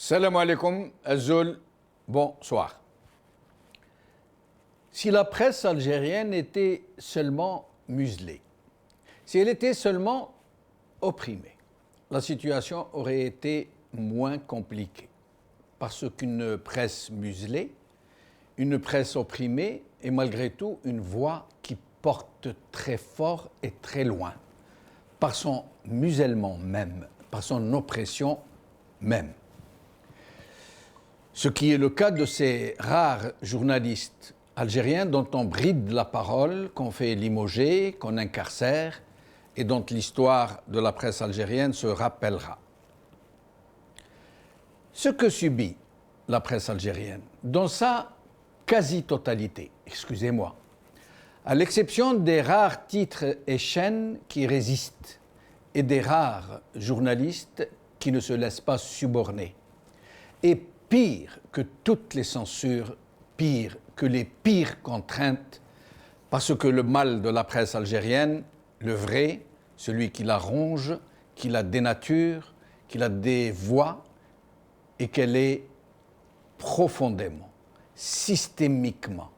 Salam alaikum, Azul, bonsoir. Si la presse algérienne était seulement muselée, si elle était seulement opprimée, la situation aurait été moins compliquée. Parce qu'une presse muselée, une presse opprimée est malgré tout une voix qui porte très fort et très loin, par son musellement même, par son oppression même. Ce qui est le cas de ces rares journalistes algériens dont on bride la parole, qu'on fait limoger, qu'on incarcère et dont l'histoire de la presse algérienne se rappellera. Ce que subit la presse algérienne, dans sa quasi-totalité, excusez-moi, à l'exception des rares titres et chaînes qui résistent et des rares journalistes qui ne se laissent pas suborner, et pire que toutes les censures, pire que les pires contraintes, parce que le mal de la presse algérienne, le vrai, celui qui la ronge, qui la dénature, qui la dévoie, et qu'elle est profondément, systémiquement,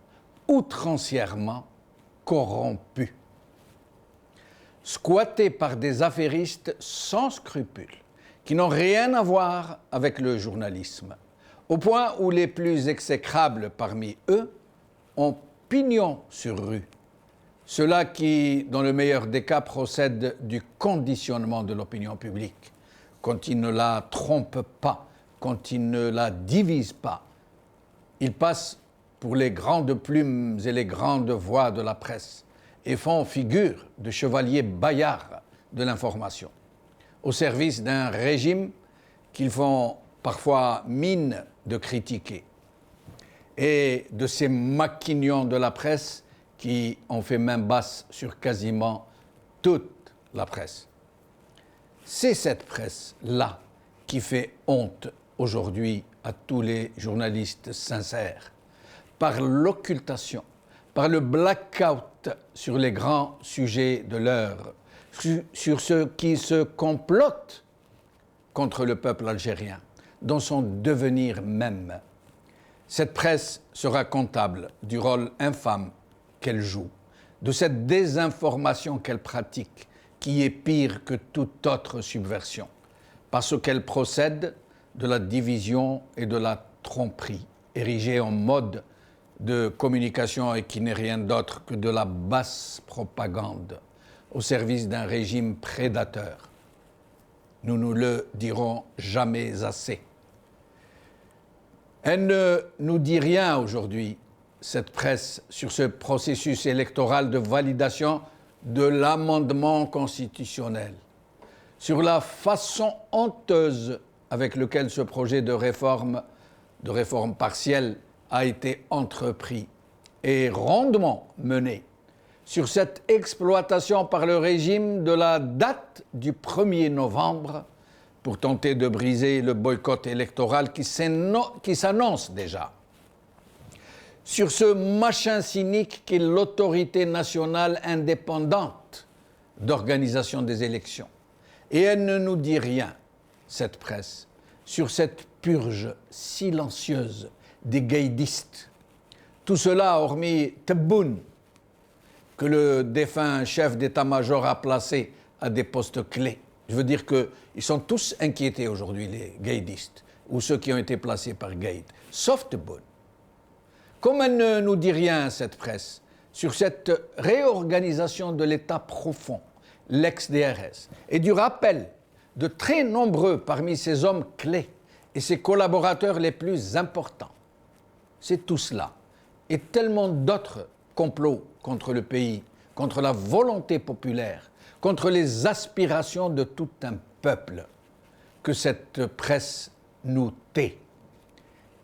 outrancièrement corrompue, squattée par des affairistes sans scrupules, qui n'ont rien à voir avec le journalisme, au point où les plus exécrables parmi eux ont pignon sur rue. Ceux-là qui, dans le meilleur des cas, procèdent du conditionnement de l'opinion publique, quand ils ne la trompent pas, quand ils ne la divisent pas. Ils passent pour les grandes plumes et les grandes voix de la presse et font figure de chevaliers bayards de l'information, au service d'un régime qu'ils font parfois mine de critiquer, et de ces maquignons de la presse qui ont fait main basse sur quasiment toute la presse. C'est cette presse-là qui fait honte aujourd'hui à tous les journalistes sincères, par l'occultation, par le blackout sur les grands sujets de l'heure, sur ceux qui se complotent contre le peuple algérien, dans son devenir même. Cette presse sera comptable du rôle infâme qu'elle joue, de cette désinformation qu'elle pratique, qui est pire que toute autre subversion, parce qu'elle procède de la division et de la tromperie, érigée en mode de communication et qui n'est rien d'autre que de la basse propagande, au service d'un régime prédateur. Nous ne le dirons jamais assez. Elle ne nous dit rien aujourd'hui, cette presse, sur ce processus électoral de validation de l'amendement constitutionnel, sur la façon honteuse avec laquelle ce projet de réforme partielle a été entrepris et rondement mené, sur cette exploitation par le régime de la date du 1er novembre pour tenter de briser le boycott électoral qui s'annonce déjà, sur ce machin cynique qu'est l'autorité nationale indépendante d'organisation des élections. Et elle ne nous dit rien, cette presse, sur cette purge silencieuse des gaydistes. Tout cela hormis Tebboune, que le défunt chef d'état-major a placé à des postes clés. Je veux dire qu'ils sont tous inquiétés aujourd'hui, les gaydistes, ou ceux qui ont été placés par Gaïd, sauf Tebboune. Comme elle ne nous dit rien, cette presse, sur cette réorganisation de l'État profond, l'ex-DRS, et du rappel de très nombreux parmi ces hommes clés et ses collaborateurs les plus importants. C'est tout cela, et tellement d'autres complots contre le pays, contre la volonté populaire, contre les aspirations de tout un peuple, que cette presse nous tait.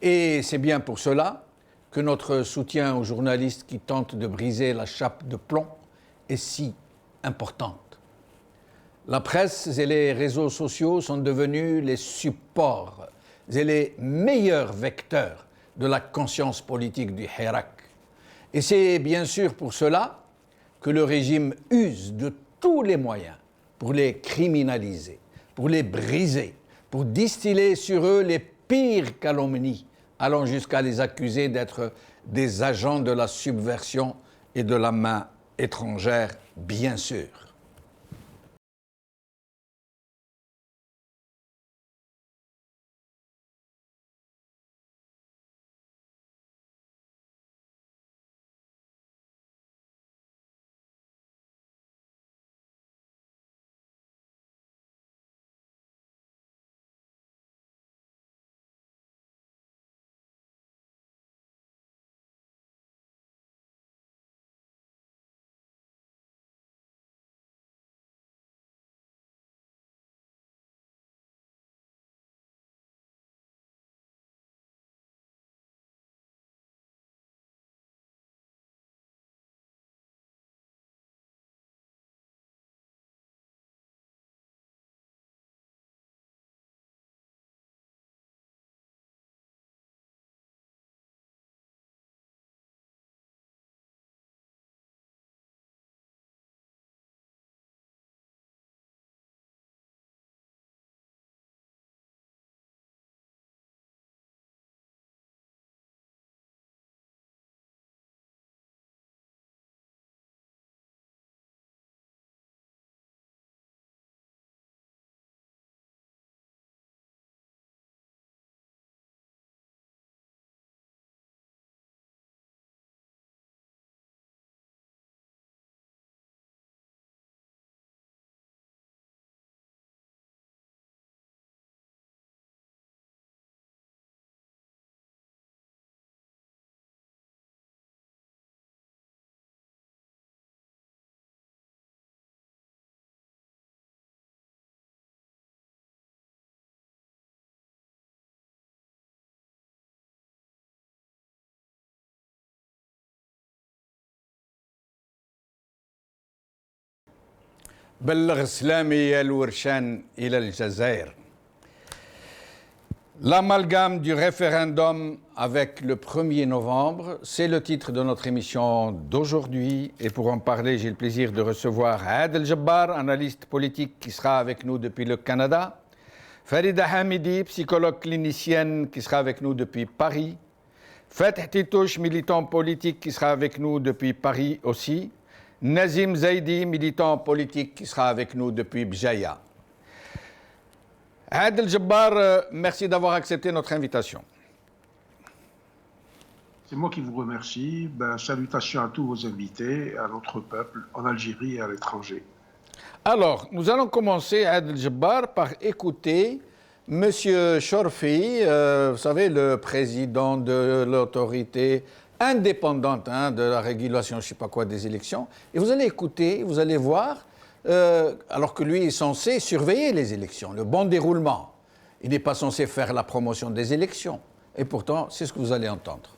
Et c'est bien pour cela que notre soutien aux journalistes qui tentent de briser la chape de plomb est si importante. La presse et les réseaux sociaux sont devenus les supports et les meilleurs vecteurs de la conscience politique du Hirak. Et c'est bien sûr pour cela que le régime use de tous les moyens pour les criminaliser, pour les briser, pour distiller sur eux les pire calomnie, allant jusqu'à les accuser d'être des agents de la subversion et de la main étrangère, bien sûr. بلغ سلامي الورشان إلى الجزائر. L'amalgame du référendum avec le 1er novembre, c'est le titre de notre émission d'aujourd'hui. Et pour en parler, j'ai le plaisir de recevoir Adel Jabbar, analyste politique qui sera avec nous depuis le Canada. Farida Hamidi, psychologue clinicienne qui sera avec nous depuis Paris. Fatih Titouche, militant politique qui sera avec nous depuis Paris aussi. Nazim Zaidi, militant politique qui sera avec nous depuis Bjaya. Adel Jabbar, merci d'avoir accepté notre invitation. C'est moi qui vous remercie. Salutations à tous vos invités, à notre peuple, en Algérie et à l'étranger. Alors, nous allons commencer, Adel Jabbar, par écouter M. Chorfi, vous savez, le président de l'autorité indépendante de la régulation, je ne sais pas quoi, des élections. Et vous allez écouter, vous allez voir, alors que lui est censé surveiller les élections, le bon déroulement. Il n'est pas censé faire la promotion des élections. Et pourtant, c'est ce que vous allez entendre.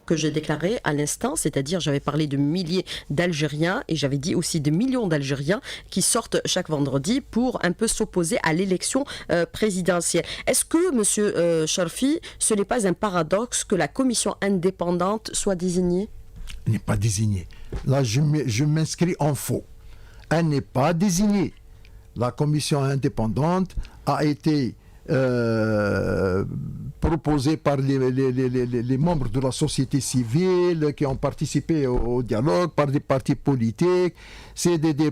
Que j'ai déclaré à l'instant, c'est-à-dire j'avais parlé de milliers d'Algériens et j'avais dit aussi de millions d'Algériens qui sortent chaque vendredi pour un peu s'opposer à l'élection présidentielle. Est-ce que, Monsieur Chorfi, ce n'est pas un paradoxe que la commission indépendante soit désignée? Elle n'est pas désignée. Là, je m'inscris en faux. Elle n'est pas désignée. La commission indépendante a été proposée par les membres de la société civile qui ont participé au dialogue, par des partis politiques. C'est des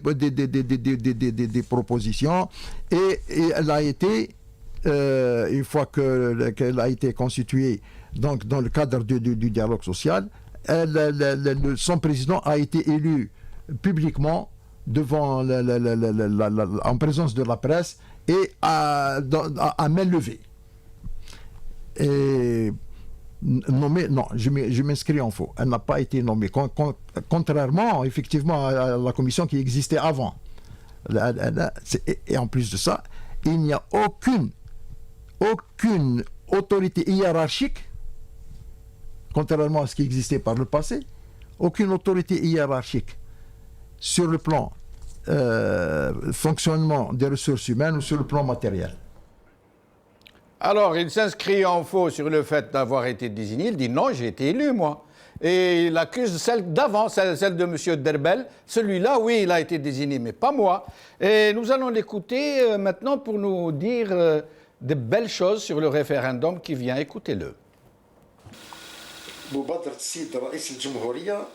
propositions. Et elle a été, une fois qu'elle a été constituée donc, dans le cadre du dialogue social, son président a été élu publiquement devant en présence de la presse et à main levée. Et nommée, non, je m'inscris en faux. Elle n'a pas été nommée, contrairement effectivement à la commission qui existait avant. Et en plus de ça, il n'y a aucune autorité hiérarchique, contrairement à ce qui existait par le passé, aucune autorité hiérarchique sur le plan fonctionnement des ressources humaines ou sur le plan matériel. Alors, il s'inscrit en faux sur le fait d'avoir été désigné. Il dit non, j'ai été élu, moi. Et il accuse celle d'avant, celle de M. Derbel. Celui-là, oui, il a été désigné, mais pas moi. Et nous allons l'écouter maintenant pour nous dire de belles choses sur le référendum qui vient. Écoutez-le. مبادرة السيد رئيس الجمهورية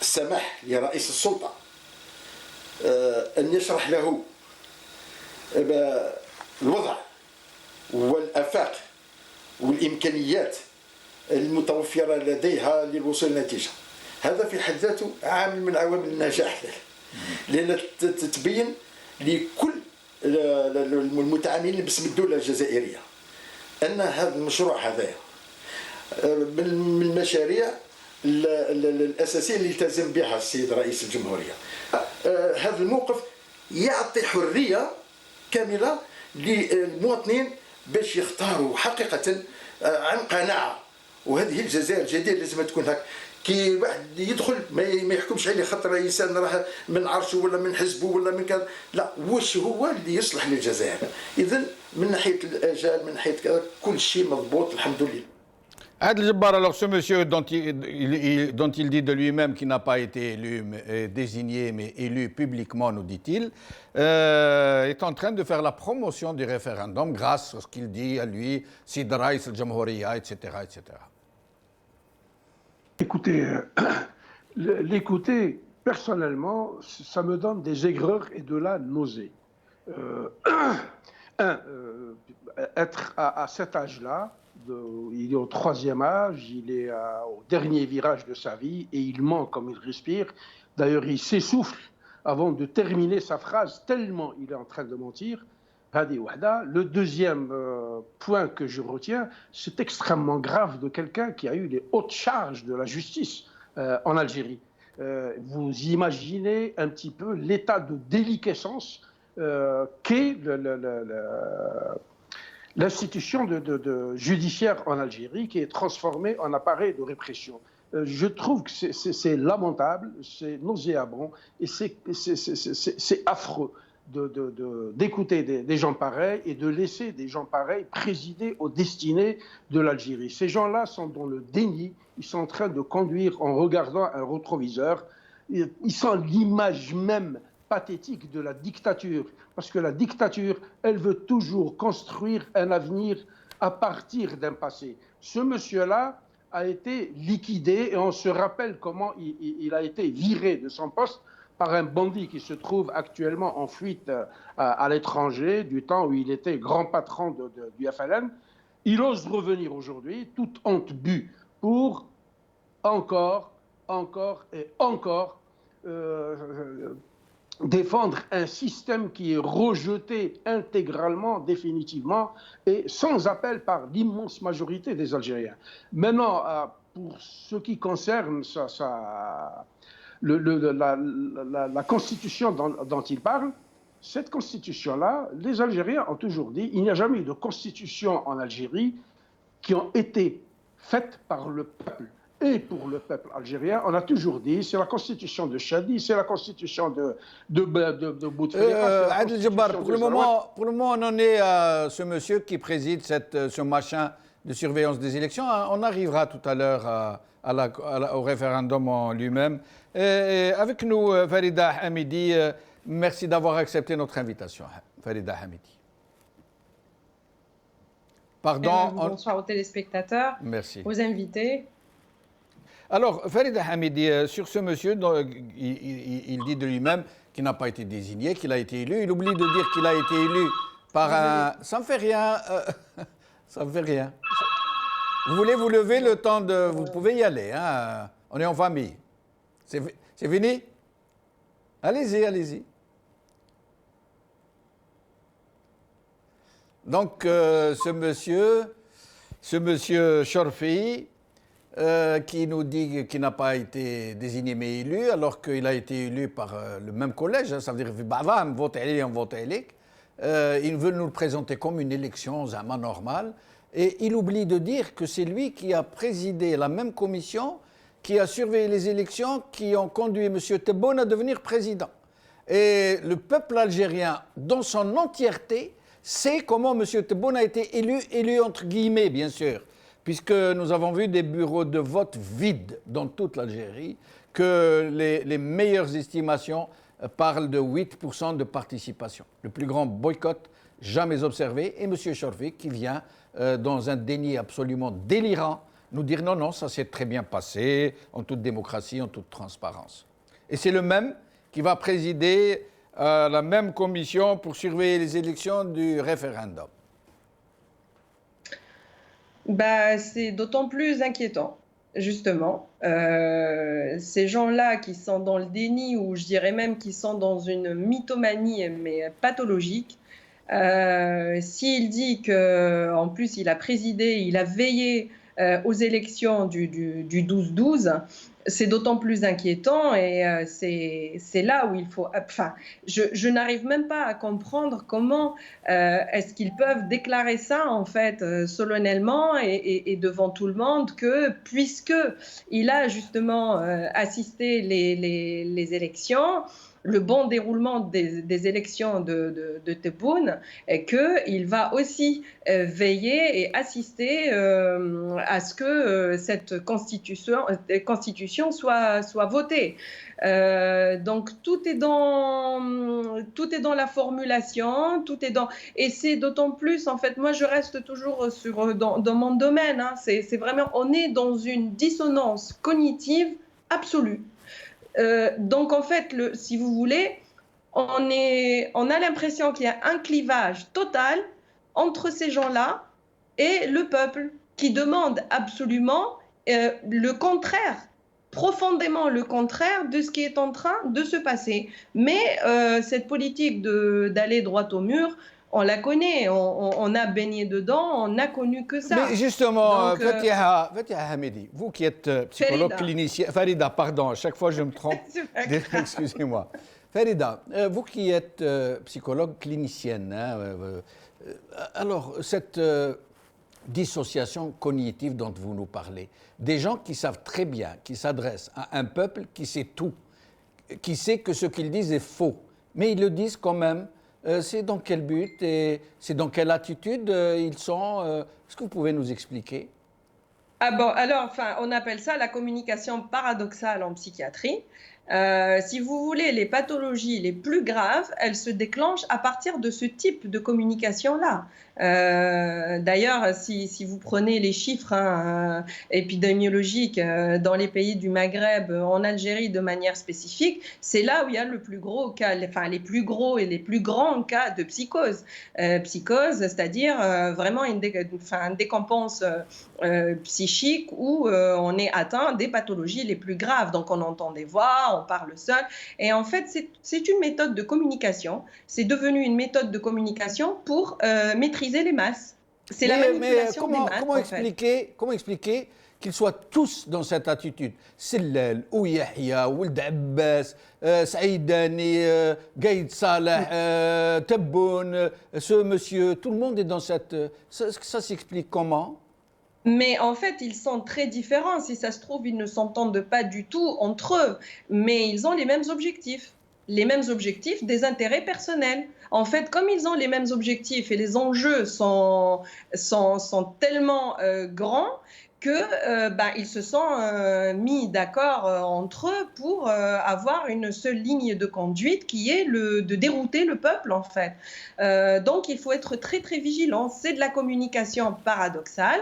بسماح لرئيس السلطة أن يشرح له الوضع والآفاق والإمكانيات المتوفرة لديها للوصول لنتيجة. هذا في حد ذاته عامل من عوامل النجاح، لأن تتبين لكل المتعاملين باسم الدولة الجزائرية أن هذا المشروع هذا من المشاريع الأساسية اللي التزم بها السيد رئيس الجمهورية. هذا الموقف يعطي حرية كاملة للمواطنين باش يختاروا حقيقة عن قناعة، وهذه الجزائر الجديدة لازم تكون هكا. كي واحد يدخل ما يحكمش عليه خاطر انسان راه من عرشه ولا من حزبه ولا من كذا، لا، واش هو اللي يصلح للجزائر. اذا من ناحيه الاجال من ناحيه كذا كل شيء مضبوط الحمد لله. Adel Jabbar, alors ce monsieur dont il dit de lui-même qu'il n'a pas été élu, désigné, mais élu publiquement, nous dit-il, est en train de faire la promotion du référendum grâce à ce qu'il dit à lui, Sid Raïs al-Jamhouria, etc., etc. Écoutez, l'écouter, personnellement, ça me donne des aigreurs et de la nausée. Être à cet âge-là, il est au 3e âge, il est au dernier virage de sa vie et il ment comme il respire. D'ailleurs, il s'essouffle avant de terminer sa phrase, tellement il est en train de mentir. Le deuxième point que je retiens, c'est extrêmement grave de quelqu'un qui a eu les hautes charges de la justice en Algérie. Vous imaginez un petit peu l'état de déliquescence qu'est l'institution judiciaire en Algérie, qui est transformée en appareil de répression. Je trouve que c'est lamentable, c'est nauséabond et c'est affreux d'écouter des gens pareils et de laisser des gens pareils présider aux destinées de l'Algérie. Ces gens-là sont dans le déni, ils sont en train de conduire en regardant un rétroviseur, ils sont l'image même pathétique de la dictature, parce que la dictature, elle veut toujours construire un avenir à partir d'un passé. Ce monsieur-là a été liquidé et on se rappelle comment il a été viré de son poste par un bandit qui se trouve actuellement en fuite à l'étranger, du temps où il était grand patron du FLN. Il ose revenir aujourd'hui, toute honte bue, pour encore et encore défendre un système qui est rejeté intégralement, définitivement, et sans appel par l'immense majorité des Algériens. Maintenant, pour ce qui concerne la constitution dont il parle, cette constitution-là, les Algériens ont toujours dit il n'y a jamais eu de constitution en Algérie qui ont été faites par le peuple. Et pour le peuple algérien, on a toujours dit c'est la constitution de Chadi, c'est la constitution de Bouteflika. Adel Jabbar, pour le moment, on en est à ce monsieur qui préside ce machin de surveillance des élections. On arrivera tout à l'heure au référendum en lui-même. Avec nous, Farida Hamidi, merci d'avoir accepté notre invitation. Farida Hamidi. Pardon. Bonsoir aux téléspectateurs, merci. Aux invités. Alors, Farida Hamidi, sur ce monsieur, il dit de lui-même qu'il n'a pas été désigné, qu'il a été élu. Il oublie de dire qu'il a été élu par un... Ça ne fait rien. Ça ne fait rien. Vous voulez vous lever le temps de... Vous pouvez y aller. Hein. On est en famille. C'est fini? Allez-y, allez-y. Donc, ce monsieur Chorfi, qui nous dit qu'il n'a pas été désigné mais élu, alors qu'il a été élu par le même collège, hein, ça veut dire on vote élique. Il veut nous le présenter comme une élection zama normale, et il oublie de dire que c'est lui qui a présidé la même commission qui a surveillé les élections qui ont conduit M. Tebboune à devenir président. Et le peuple algérien, dans son entièreté, sait comment M. Tebboune a été élu entre guillemets, bien sûr, puisque nous avons vu des bureaux de vote vides dans toute l'Algérie, que les meilleures estimations parle de 8% de participation. Le plus grand boycott jamais observé. Et M. Chorfi qui vient dans un déni absolument délirant nous dire non, non, ça s'est très bien passé, en toute démocratie, en toute transparence. Et c'est le même qui va présider la même commission pour surveiller les élections du référendum. C'est d'autant plus inquiétant, justement. Ces gens-là qui sont dans le déni, ou je dirais même qui sont dans une mythomanie, mais pathologique, s'il dit qu'en plus il a présidé, il a veillé aux élections du 12-12, c'est d'autant plus inquiétant et c'est là où il faut... Enfin, je n'arrive même pas à comprendre comment est-ce qu'ils peuvent déclarer ça, en fait, solennellement et devant tout le monde, que puisqu'il a justement assisté les élections, le bon déroulement des élections de Tebboune, et qu'il va aussi veiller et assister à ce que cette constitution soit votée. Donc tout est dans la formulation, et c'est d'autant plus, en fait, moi je reste toujours dans mon domaine, hein, c'est vraiment, on est dans une dissonance cognitive absolue. Donc en fait, si vous voulez, on a l'impression qu'il y a un clivage total entre ces gens-là et le peuple qui demande absolument le contraire, profondément le contraire de ce qui est en train de se passer. Mais cette politique d'aller droit au mur, on la connaît, on a baigné dedans, on n'a connu que ça. Mais justement, Fatiha Hamidi, vous qui êtes psychologue clinicien, Farida, pardon, à chaque fois je me trompe, excusez-moi. Farida, vous qui êtes psychologue clinicienne, alors cette dissociation cognitive dont vous nous parlez, des gens qui savent très bien, qui s'adressent à un peuple qui sait tout, qui sait que ce qu'ils disent est faux, mais ils le disent quand même. C'est dans quel but et c'est dans quelle attitude ils sont Est-ce que vous pouvez nous expliquer? Ah bon, alors, enfin, on appelle ça la communication paradoxale en psychiatrie. Si vous voulez, les pathologies les plus graves, elles se déclenchent à partir de ce type de communication-là. D'ailleurs, si vous prenez les chiffres épidémiologiques dans les pays du Maghreb, en Algérie de manière spécifique, c'est là où il y a le plus gros cas, enfin les plus gros et les plus grands cas de psychose. Psychose, c'est-à-dire vraiment une décompense psychique où on est atteint des pathologies les plus graves. Donc on entend des voix, on parle seul. Et en fait, c'est une méthode de communication. C'est devenu une méthode de communication pour maîtriser les masses. C'est la manipulation des masses. Comment expliquer qu'ils soient tous dans cette attitude? Sellal, ou Yahya, Ould Abbas, Saïdani, Gaïd Salah, Tebboune, ce monsieur, tout le monde est dans cette... Ça s'explique comment? Mais en fait, ils sont très différents. Si ça se trouve, ils ne s'entendent pas du tout entre eux. Mais ils ont les mêmes objectifs. Les mêmes objectifs des intérêts personnels. En fait, comme ils ont les mêmes objectifs et les enjeux sont tellement grands qu'ils se sont mis d'accord entre eux pour avoir une seule ligne de conduite qui est de dérouter le peuple, en fait. Donc, il faut être très, très vigilant. C'est de la communication paradoxale.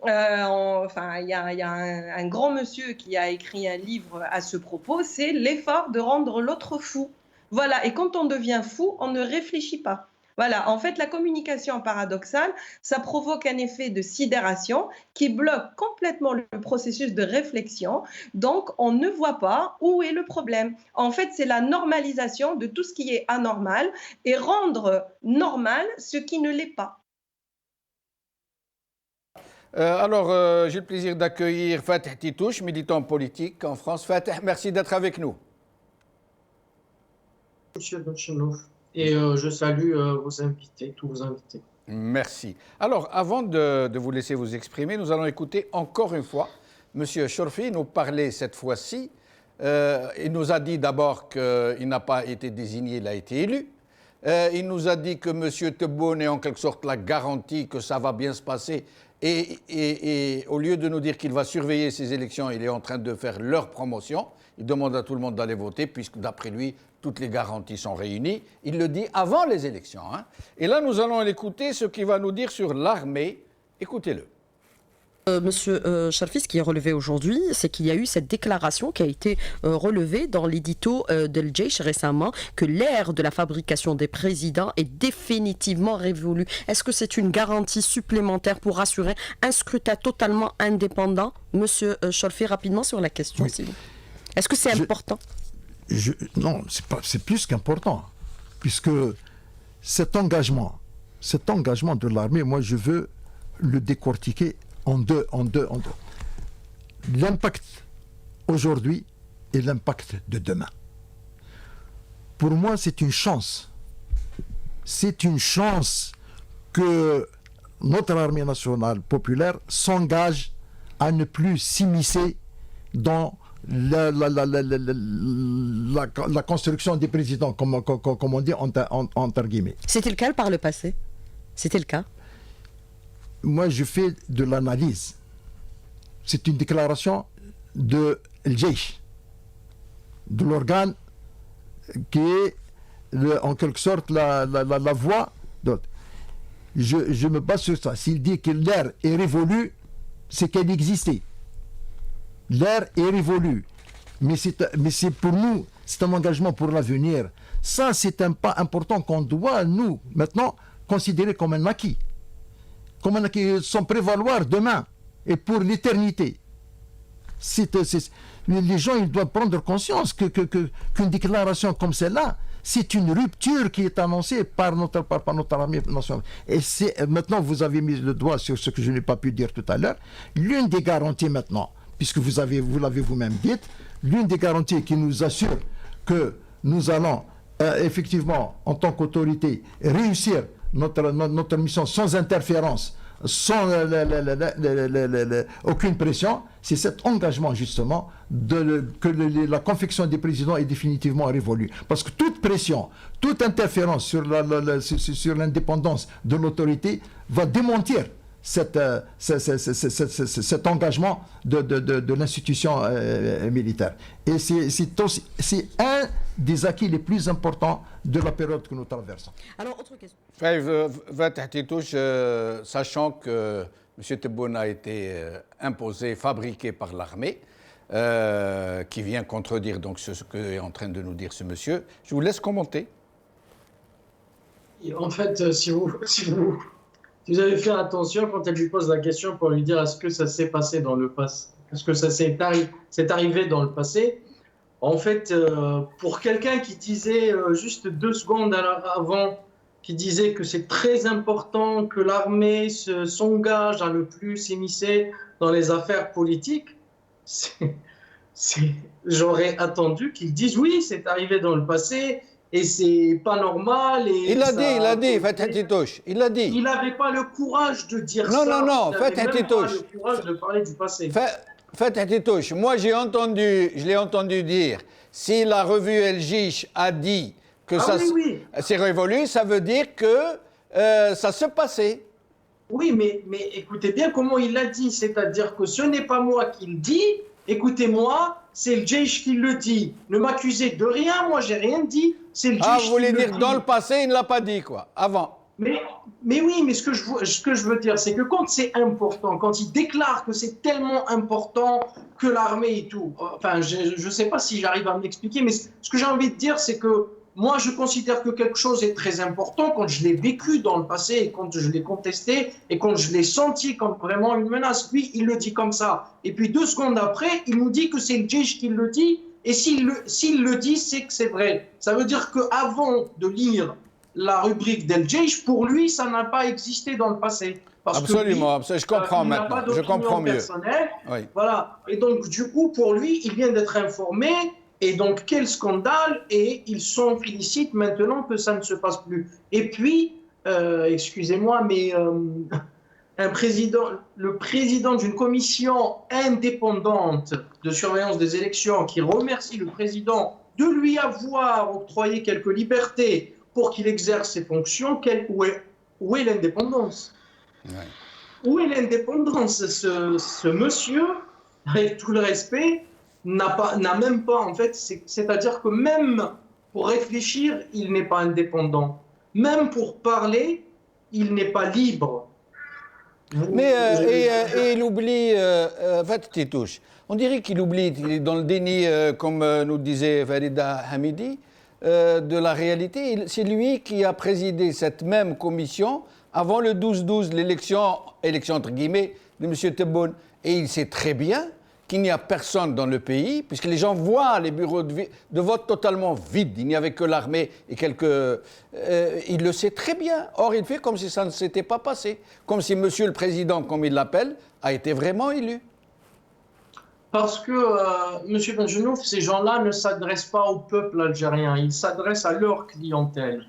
Il y a un grand monsieur qui a écrit un livre à ce propos, c'est l'effort de rendre l'autre fou. Voilà, et quand on devient fou, on ne réfléchit pas. Voilà, en fait, la communication paradoxale, ça provoque un effet de sidération qui bloque complètement le processus de réflexion. Donc, on ne voit pas où est le problème. En fait, c'est la normalisation de tout ce qui est anormal et rendre normal ce qui ne l'est pas. J'ai le plaisir d'accueillir Fatih Titouche, militant politique en France. Fatih, merci d'être avec nous. Monsieur Benchenouf, et je salue vos invités, tous vos invités. Merci. Alors, avant de vous laisser vous exprimer, nous allons écouter encore une fois Monsieur Chorfi nous parler cette fois-ci. Il nous a dit d'abord qu'il n'a pas été désigné, il a été élu. Il nous a dit que M. Tebboune est en quelque sorte la garantie que ça va bien se passer. Et au lieu de nous dire qu'il va surveiller ces élections, il est en train de faire leur promotion. Il demande à tout le monde d'aller voter, puisque d'après lui, toutes les garanties sont réunies. Il le dit avant les élections. Hein. Et là, nous allons l'écouter, ce qu'il va nous dire sur l'armée. Écoutez-le. Monsieur Sharfi, ce qui est relevé aujourd'hui, c'est qu'il y a eu cette déclaration qui a été relevée dans l'édito d'El Jaish récemment, que l'ère de la fabrication des présidents est définitivement révolue. Est-ce que c'est une garantie supplémentaire pour assurer un scrutin totalement indépendant? Monsieur Sharfi, rapidement sur la question, oui. s'il vous plaît. Est-ce que c'est important? Non, c'est plus qu'important, puisque cet engagement de l'armée, moi je veux le décortiquer en deux. L'impact aujourd'hui et l'impact de demain. Pour moi, c'est une chance. C'est une chance que notre armée nationale populaire s'engage à ne plus s'immiscer dans la construction des présidents, comme on dit entre guillemets. C'était le cas par le passé? C'était le cas? Moi, je fais de l'analyse. C'est une déclaration de Jaish, de l'organe qui est en quelque sorte la voix d'autres. Je me base sur ça. S'il dit que l'ère est révolue, c'est qu'elle existait. L'ère est révolue. Mais c'est pour nous, c'est un engagement pour l'avenir. Ça, c'est un pas important qu'on doit, nous, maintenant, considérer comme un acquis. Comme un acquis sans prévaloir demain et pour l'éternité. Les gens, ils doivent prendre conscience qu'une déclaration comme celle-là, c'est une rupture qui est annoncée par notre armée nationale. Et maintenant, vous avez mis le doigt sur ce que je n'ai pas pu dire tout à l'heure. L'une des garanties maintenant, puisque vous l'avez vous-même dit, l'une des garanties qui nous assure que nous allons effectivement, en tant qu'autorité, réussir notre mission sans interférence, sans aucune pression, c'est cet engagement justement que la confection des présidents est définitivement révolue. Parce que toute pression, toute interférence sur l'indépendance de l'autorité va démentir cet engagement de l'institution militaire. Et c'est un des acquis les plus importants de la période que nous traversons. Alors, autre question. Sachant que M. Tebboune a été imposé, fabriqué par l'armée, qui vient contredire donc ce qu'est en train de nous dire ce monsieur, je vous laisse commenter. En fait, si vous avez fait attention quand elle lui pose la question pour lui dire est-ce que ça s'est passé dans le passé, est-ce que ça s'est arrivé dans le passé, en fait, pour quelqu'un qui disait juste 2 secondes avant, qui disait que c'est très important que l'armée s'engage à ne plus s'immiscer dans les affaires politiques, j'aurais attendu qu'il dise oui, c'est arrivé dans le passé et c'est pas normal. Et il l'a dit, Fatih Titouche, il l'a dit. Il n'avait pas le courage de dire ça. Non, Fatih Titouche. Il n'avait pas le courage de parler du passé. Fatih Titouche, moi je l'ai entendu dire, si la revue El Jaish a dit que c'est révolu, ça veut dire que ça se passait. Oui, mais écoutez bien comment il l'a dit, c'est-à-dire que ce n'est pas moi qui le dis, écoutez-moi, c'est le Jaish qui le dit. Ne m'accusez de rien, moi j'ai rien dit, c'est le Jaish qui le dit. Ah, vous voulez dire dans le passé, il ne l'a pas dit, quoi, avant. Mais oui, mais ce que je veux dire, c'est que quand c'est important, quand il déclare que c'est tellement important que l'armée et tout, enfin, je ne sais pas si j'arrive à m'expliquer, mais ce que j'ai envie de dire, c'est que moi, je considère que quelque chose est très important quand je l'ai vécu dans le passé et quand je l'ai contesté et quand je l'ai senti comme vraiment une menace. Lui, il le dit comme ça. Et puis 2 secondes après, il nous dit que c'est le Jaish qui le dit. Et s'il le dit, c'est que c'est vrai. Ça veut dire qu'avant de lire la rubrique d'El Jaish, pour lui, ça n'a pas existé dans le passé. Parce absolument, que lui, je comprends maintenant. Je comprends mieux. Oui. Voilà. Et donc, du coup, pour lui, il vient d'être informé. Et donc, quel scandale, et ils s'en félicitent maintenant que ça ne se passe plus. Et puis, excusez-moi, mais le président d'une commission indépendante de surveillance des élections qui remercie le président de lui avoir octroyé quelques libertés pour qu'il exerce ses fonctions, où est l'indépendance? Où est l'indépendance? Ce monsieur, avec tout le respect, n'a même pas, en fait, c'est-à-dire que même pour réfléchir, il n'est pas indépendant. Même pour parler, il n'est pas libre. Mais il oublie, Titouche, on dirait qu'il oublie, il est dans le déni, comme nous disait Farida Hamidi, de la réalité. C'est lui qui a présidé cette même commission avant le 12-12, l'élection entre guillemets, de M. Tebboune. Et il sait très bien qu'il n'y a personne dans le pays, puisque les gens voient les bureaux de vote totalement vides. Il n'y avait que l'armée et quelques... il le sait très bien. Or, il fait comme si ça ne s'était pas passé. Comme si Monsieur le Président, comme il l'appelle, a été vraiment élu. Parce que, M. Benjenouf, ces gens-là ne s'adressent pas au peuple algérien, ils s'adressent à leur clientèle.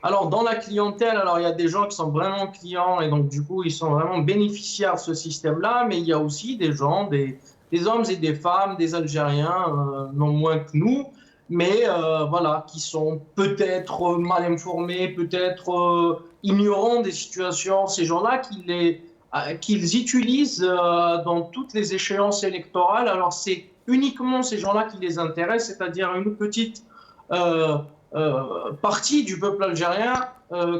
Alors, dans la clientèle, il y a des gens qui sont vraiment clients et donc, du coup, ils sont vraiment bénéficiaires de ce système-là, mais il y a aussi des gens, des hommes et des femmes, des Algériens, non moins que nous, mais voilà, qui sont peut-être mal informés, peut-être ignorants des situations. Ces gens-là qu'ils utilisent dans toutes les échéances électorales. Alors, c'est uniquement ces gens-là qui les intéressent, c'est-à-dire une petite partie du peuple algérien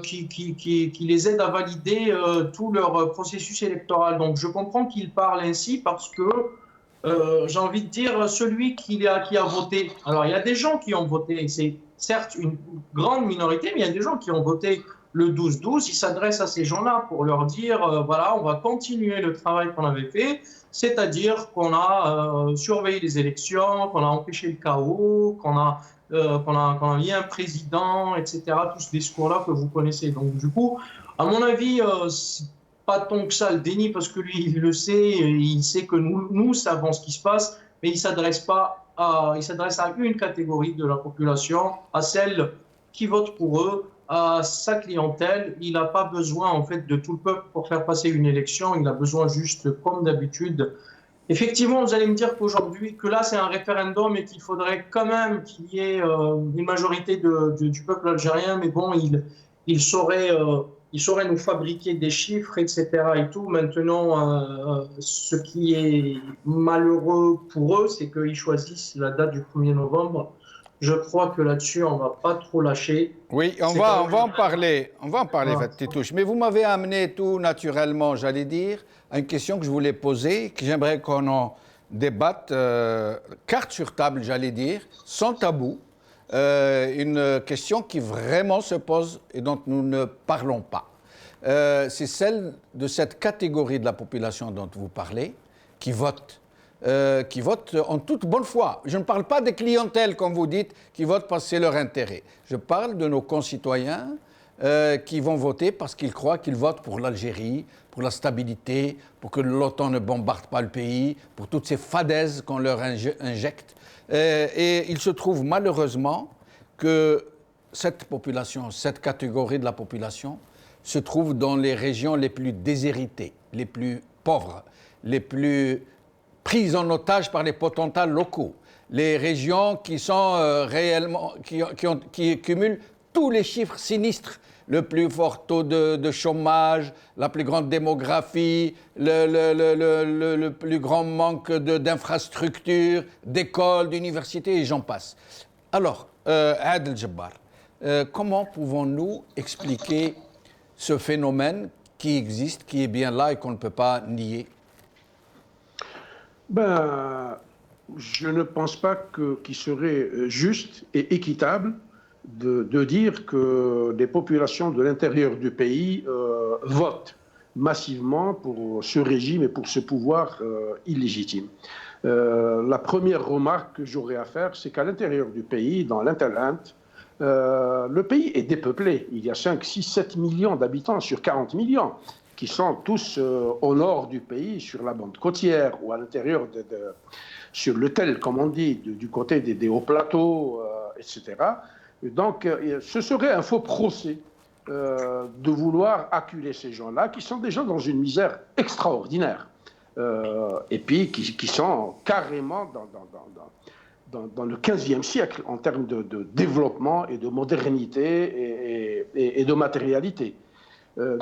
qui les aide à valider tout leur processus électoral. Donc, je comprends qu'ils parlent ainsi parce que j'ai envie de dire, celui qui a voté. Alors, il y a des gens qui ont voté, c'est certes une grande minorité, mais il y a des gens qui ont voté le 12-12. Ils s'adressent à ces gens-là pour leur dire, voilà, on va continuer le travail qu'on avait fait, c'est-à-dire qu'on a surveillé les élections, qu'on a empêché le chaos, qu'on a mis un président, etc. Tout ce discours-là que vous connaissez. Donc, du coup, à mon avis, pas tant que ça le déni, parce que lui, il le sait, il sait que nous savons ce qui se passe, mais il s'adresse à une catégorie de la population, à celle qui vote pour eux, à sa clientèle. Il n'a pas besoin, en fait, de tout le peuple pour faire passer une élection, il a besoin juste, comme d'habitude. Effectivement, vous allez me dire qu'aujourd'hui, que là, c'est un référendum et qu'il faudrait quand même qu'il y ait une majorité du peuple algérien, mais bon, il saurait nous fabriquer des chiffres, etc. et tout. Maintenant, ce qui est malheureux pour eux, c'est qu'ils choisissent la date du 1er novembre. Je crois que là-dessus, on ne va pas trop lâcher. Oui, on va en parler, Titouche. Mais vous m'avez amené tout naturellement, j'allais dire, à une question que je voulais poser, que j'aimerais qu'on en débatte, carte sur table, j'allais dire, sans tabou. Une question qui vraiment se pose et dont nous ne parlons pas. C'est celle de cette catégorie de la population dont vous parlez, qui vote en toute bonne foi. Je ne parle pas des clientèles, comme vous dites, qui votent parce que c'est leur intérêt. Je parle de nos concitoyens qui vont voter parce qu'ils croient qu'ils votent pour l'Algérie, pour la stabilité, pour que l'OTAN ne bombarde pas le pays, pour toutes ces fadaises qu'on leur injecte. Et il se trouve malheureusement que cette population, cette catégorie de la population, se trouve dans les régions les plus déshéritées, les plus pauvres, les plus prises en otage par les potentats locaux, les régions qui sont réellement, qui cumulent tous les chiffres sinistres, le plus fort taux de chômage, la plus grande démographie, le plus grand manque d'infrastructures, d'écoles, d'universités, et j'en passe. Alors, Adel Jabbar, comment pouvons-nous expliquer ce phénomène qui existe, qui est bien là et qu'on ne peut pas nier? Je ne pense pas qu'il serait juste et équitable de dire que les populations de l'intérieur du pays votent massivement pour ce régime et pour ce pouvoir illégitime. La première remarque que j'aurais à faire, c'est qu'à l'intérieur du pays, dans l'Interland, le pays est dépeuplé. Il y a 5, 6, 7 millions d'habitants sur 40 millions qui sont tous au nord du pays, sur la bande côtière ou à l'intérieur, sur le tel, comme on dit, du côté des hauts plateaux, etc. Et donc, ce serait un faux procès de vouloir acculer ces gens-là, qui sont des gens dans une misère extraordinaire, et puis qui sont carrément dans le 15e siècle en termes de développement et de modernité et de matérialité.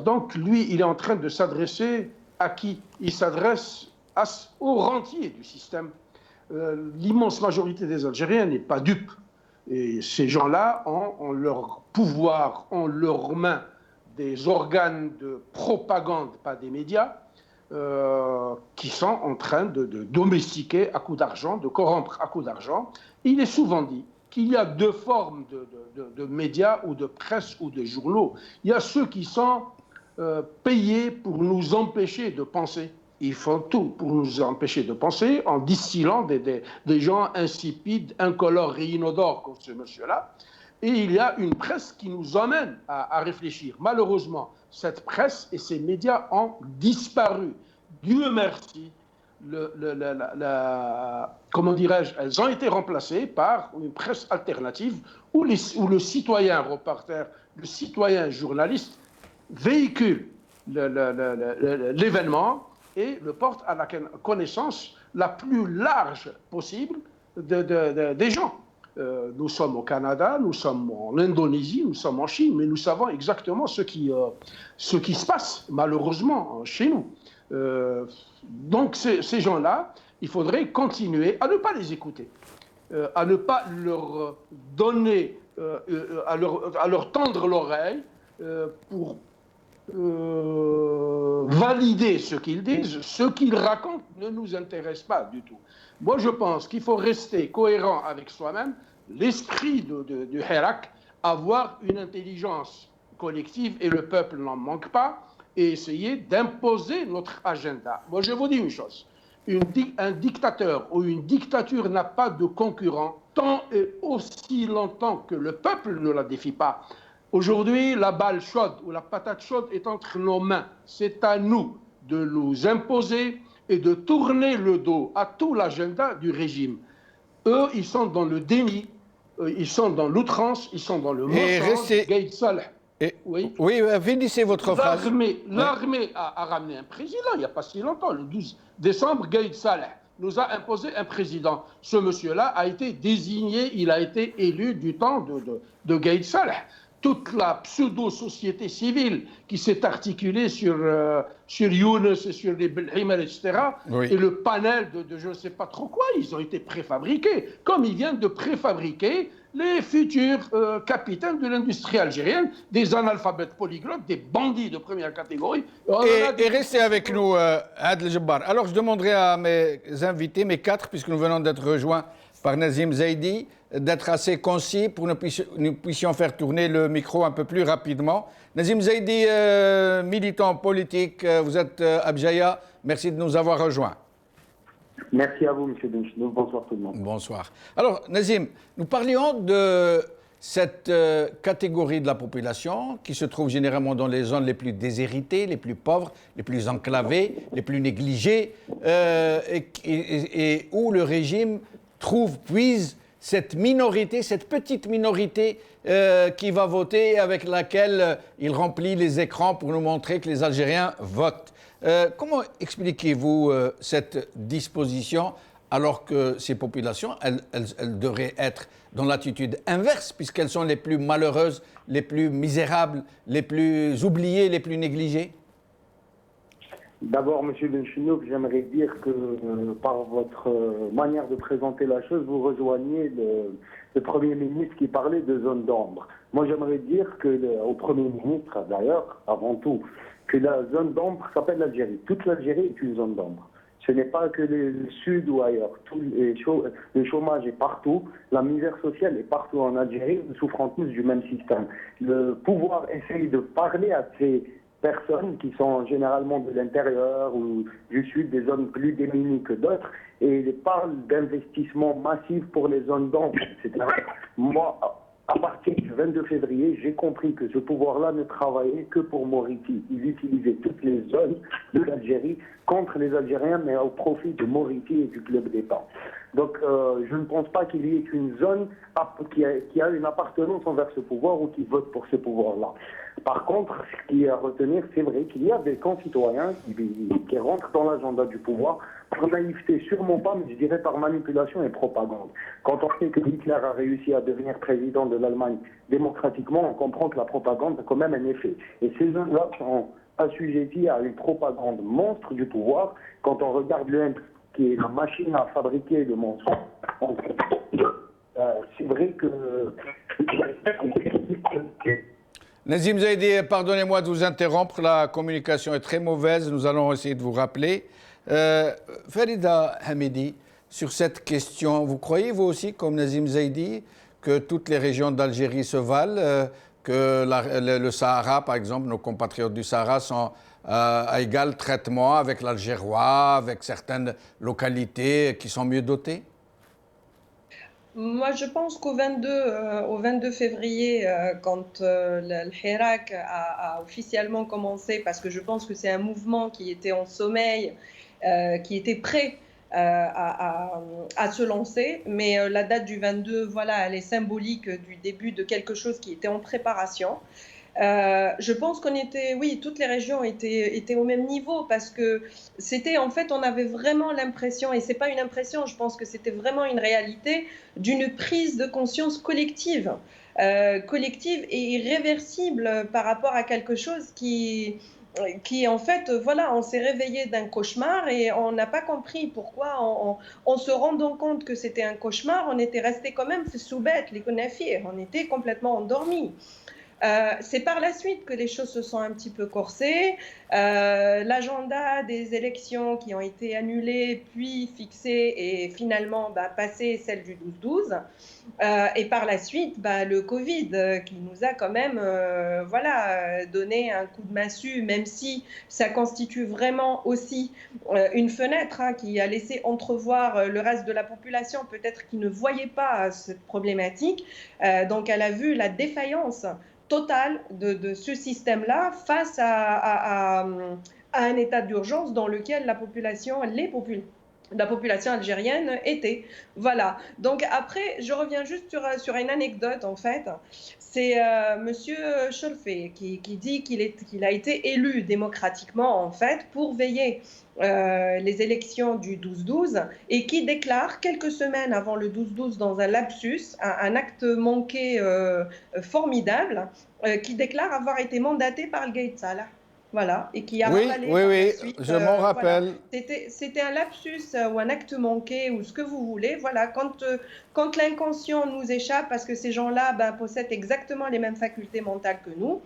Donc, lui, il est en train de s'adresser à qui? Il s'adresse aux rentiers du système. L'immense majorité des Algériens n'est pas dupe. Et ces gens-là ont en leur pouvoir, en leurs mains, des organes de propagande, pas des médias, qui sont en train de domestiquer à coup d'argent, de corrompre à coup d'argent. Il est souvent dit qu'il y a deux formes de médias ou de presse ou de journaux. Il y a ceux qui sont payés pour nous empêcher de penser. Ils font tout pour nous empêcher de penser en distillant des gens insipides, incolores et inodores comme ce monsieur-là. Et il y a une presse qui nous emmène à réfléchir. Malheureusement, cette presse et ces médias ont disparu. Dieu merci, comment dirais-je, elles ont été remplacées par une presse alternative où le citoyen reporter, le citoyen journaliste véhicule l'événement et le porte à la connaissance la plus large possible des gens. Nous sommes au Canada, nous sommes en Indonésie, nous sommes en Chine, mais nous savons exactement ce qui se passe, malheureusement, chez nous. Donc ces gens-là, il faudrait continuer à ne pas les écouter, à ne pas leur donner, à leur tendre l'oreille pour valider ce qu'ils disent. Ce qu'ils racontent ne nous intéresse pas du tout. Moi, je pense qu'il faut rester cohérent avec soi-même, l'esprit du Hirak, avoir une intelligence collective, et le peuple n'en manque pas, et essayer d'imposer notre agenda. Moi, je vous dis une chose, un dictateur ou une dictature n'a pas de concurrent tant et aussi longtemps que le peuple ne la défie pas. Aujourd'hui, la balle chaude ou la patate chaude est entre nos mains. C'est à nous de nous imposer et de tourner le dos à tout l'agenda du régime. Eux, ils sont dans le déni, ils sont dans l'outrance, ils sont dans le mensonge. Gaïd Saleh. Oui, finissez votre phrase. L'armée a ramené un président il n'y a pas si longtemps, le 12 décembre, Gaïd Saleh nous a imposé un président. Ce monsieur-là a été désigné, il a été élu du temps de Gaïd Saleh. Toute la pseudo-société civile qui s'est articulée sur Younes et sur les Belhimer, etc. Oui. Et le panel de je ne sais pas trop quoi, ils ont été préfabriqués, comme ils viennent de préfabriquer les futurs capitaines de l'industrie algérienne, des analphabètes polyglottes, des bandits de première catégorie. Et restez avec nous, Adel Jabbar. Alors je demanderai à mes invités, mes quatre, puisque nous venons d'être rejoints par Nazim Zaidi, d'être assez concis pour que nous puissions faire tourner le micro un peu plus rapidement. Nazim Zaidi, militant politique, vous êtes à Bjaya. Merci de nous avoir rejoints. Merci à vous, M. Benchnou. Bonsoir tout le monde. Bonsoir. Alors, Nazim, nous parlions de cette catégorie de la population qui se trouve généralement dans les zones les plus déshéritées, les plus pauvres, les plus enclavées, les plus négligées, et où le régime puise cette minorité, cette petite minorité qui va voter, avec laquelle il remplit les écrans pour nous montrer que les Algériens votent. Comment expliquez-vous cette disposition alors que ces populations, elles devraient être dans l'attitude inverse puisqu'elles sont les plus malheureuses, les plus misérables, les plus oubliées, les plus négligées? D'abord, M. Benchnouk, j'aimerais dire que par votre manière de présenter la chose, vous rejoignez le Premier ministre qui parlait de zone d'ombre. Moi, j'aimerais dire au Premier ministre, d'ailleurs, avant tout, que la zone d'ombre s'appelle l'Algérie. Toute l'Algérie est une zone d'ombre. Ce n'est pas que le sud ou ailleurs. Le chômage est partout, la misère sociale est partout en Algérie, nous souffrons tous du même système. Le pouvoir essaye de parler à ces personnes qui sont généralement de l'intérieur ou du sud, des zones plus démunies que d'autres, et ils parlent d'investissement massif pour les zones d'ombre, etc. Moi, à partir du 22 février, j'ai compris que ce pouvoir-là ne travaillait que pour Moriti. Ils utilisaient toutes les zones de l'Algérie contre les Algériens, mais au profit de Moriti et du club d'État. Donc, je ne pense pas qu'il y ait une zone qui a une appartenance envers ce pouvoir ou qui vote pour ce pouvoir-là. Par contre, ce qui est à retenir, c'est vrai qu'il y a des concitoyens qui rentrent dans l'agenda du pouvoir par naïveté, sûrement pas, mais je dirais par manipulation et propagande. Quand on sait que Hitler a réussi à devenir président de l'Allemagne démocratiquement, on comprend que la propagande a quand même un effet. Et ces gens-là sont assujettis à une propagande monstre du pouvoir. Quand on regarde le qui est la machine à fabriquer le mensonge, c'est vrai que... Nazim Zaidi, pardonnez-moi de vous interrompre, la communication est très mauvaise, nous allons essayer de vous rappeler. Farida Hamidi, sur cette question, vous croyez vous aussi, comme Nazim Zaidi, que toutes les régions d'Algérie se valent, que le Sahara, par exemple, nos compatriotes du Sahara sont à égal traitement avec l'Algérois, avec certaines localités qui sont mieux dotées? Moi, je pense qu'au 22 février, quand le Hirak a officiellement commencé, parce que je pense que c'est un mouvement qui était en sommeil, qui était prêt à se lancer, mais la date du 22, voilà, elle est symbolique du début de quelque chose qui était en préparation. Je pense qu'on était, oui, toutes les régions étaient au même niveau parce que c'était, en fait, on avait vraiment l'impression, et c'est pas une impression, je pense que c'était vraiment une réalité, d'une prise de conscience collective, collective et irréversible par rapport à quelque chose qui en fait, voilà, on s'est réveillé d'un cauchemar et on n'a pas compris pourquoi, en se rendant compte que c'était un cauchemar, on était resté quand même sous bête, les conafir, on était complètement endormis. C'est par la suite que les choses se sont un petit peu corsées. L'agenda des élections qui ont été annulées, puis fixées et finalement passé celle du 12-12. Et par la suite, le Covid qui nous a quand même donné un coup de massue, même si ça constitue vraiment aussi une fenêtre qui a laissé entrevoir le reste de la population, peut-être qui ne voyait pas cette problématique. Donc elle a vu la défaillance totale de ce système-là face à un état d'urgence dans lequel la population algérienne était. Voilà. Donc après, je reviens juste sur une anecdote, en fait. C'est Monsieur Cholfé qui dit qu'il a été élu démocratiquement, en fait, pour veiller les élections du 12-12 et qui déclare quelques semaines avant le 12-12 dans un lapsus, un acte manqué formidable, qui déclare avoir été mandaté par le Gaïd Salah. Voilà, et qui a ravalé par la suite, je m'en rappelle. Voilà. C'était un lapsus ou un acte manqué ou ce que vous voulez. Voilà, quand l'inconscient nous échappe, parce que ces gens-là possèdent exactement les mêmes facultés mentales que nous,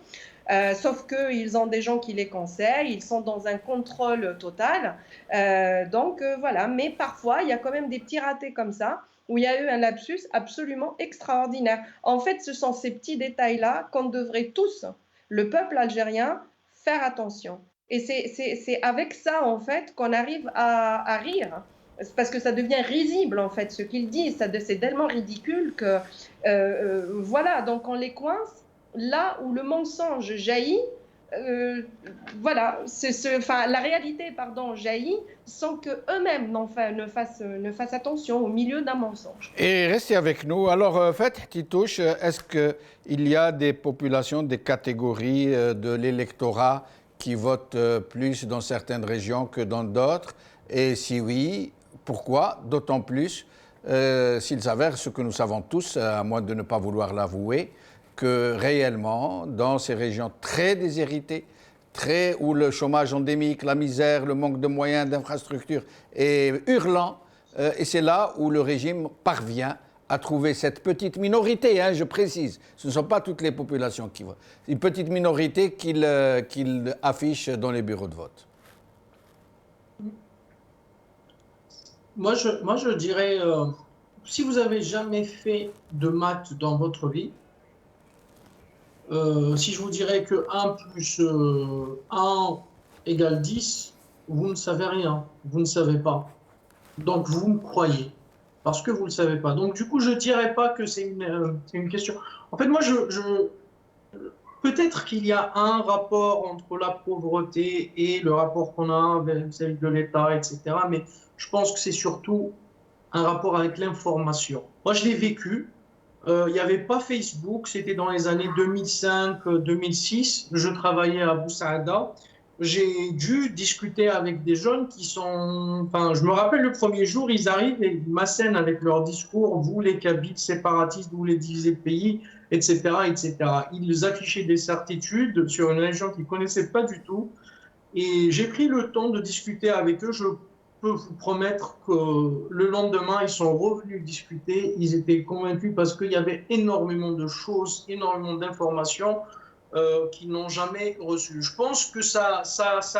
sauf qu'ils ont des gens qui les conseillent, ils sont dans un contrôle total. Voilà, mais parfois, il y a quand même des petits ratés comme ça, où il y a eu un lapsus absolument extraordinaire. En fait, ce sont ces petits détails-là qu'on devrait tous, le peuple algérien, faire attention. Et c'est avec ça, en fait, qu'on arrive à rire. Parce que ça devient risible, en fait, ce qu'ils disent. C'est tellement ridicule que... voilà, donc on les coince là où le mensonge jaillit. Voilà, la réalité, jaillit sans qu'eux-mêmes ne fassent attention au milieu d'un mensonge. Et restez avec nous. Alors, Fath Titouche, est-ce qu'il y a des populations, des catégories de l'électorat qui votent plus dans certaines régions que dans d'autres? Et si oui, pourquoi? D'autant plus s'il s'avère, ce que nous savons tous, à moins de ne pas vouloir l'avouer, que réellement, dans ces régions très déshéritées, où le chômage endémique, la misère, le manque de moyens, d'infrastructures est hurlant, et c'est là où le régime parvient à trouver cette petite minorité, je précise, ce ne sont pas toutes les populations qui votent, une petite minorité qu'il affiche dans les bureaux de vote. Moi, je dirais, si vous n'avez jamais fait de maths dans votre vie, si je vous dirais que 1 plus 1 égale 10, vous ne savez rien, vous ne savez pas. Donc vous me croyez, parce que vous ne le savez pas. Donc du coup, je ne dirais pas que c'est une question. En fait, moi, peut-être qu'il y a un rapport entre la pauvreté et le rapport qu'on a avec celle de l'État, etc. Mais je pense que c'est surtout un rapport avec l'information. Moi, je l'ai vécu. Il n'y avait pas Facebook, c'était dans les années 2005-2006. Je travaillais à Boussaada. J'ai dû discuter avec des jeunes qui sont... Enfin, je me rappelle le premier jour, ils arrivent et ils m'assènent avec leur discours, vous les Kabyles séparatistes, vous les divisez le pays, etc., etc. Ils affichaient des certitudes sur une région qu'ils ne connaissaient pas du tout. Et j'ai pris le temps de discuter avec eux. peux vous promettre que le lendemain, ils sont revenus discuter. Ils étaient convaincus parce qu'il y avait énormément de choses, énormément d'informations qu'ils n'ont jamais reçues. Je pense que ça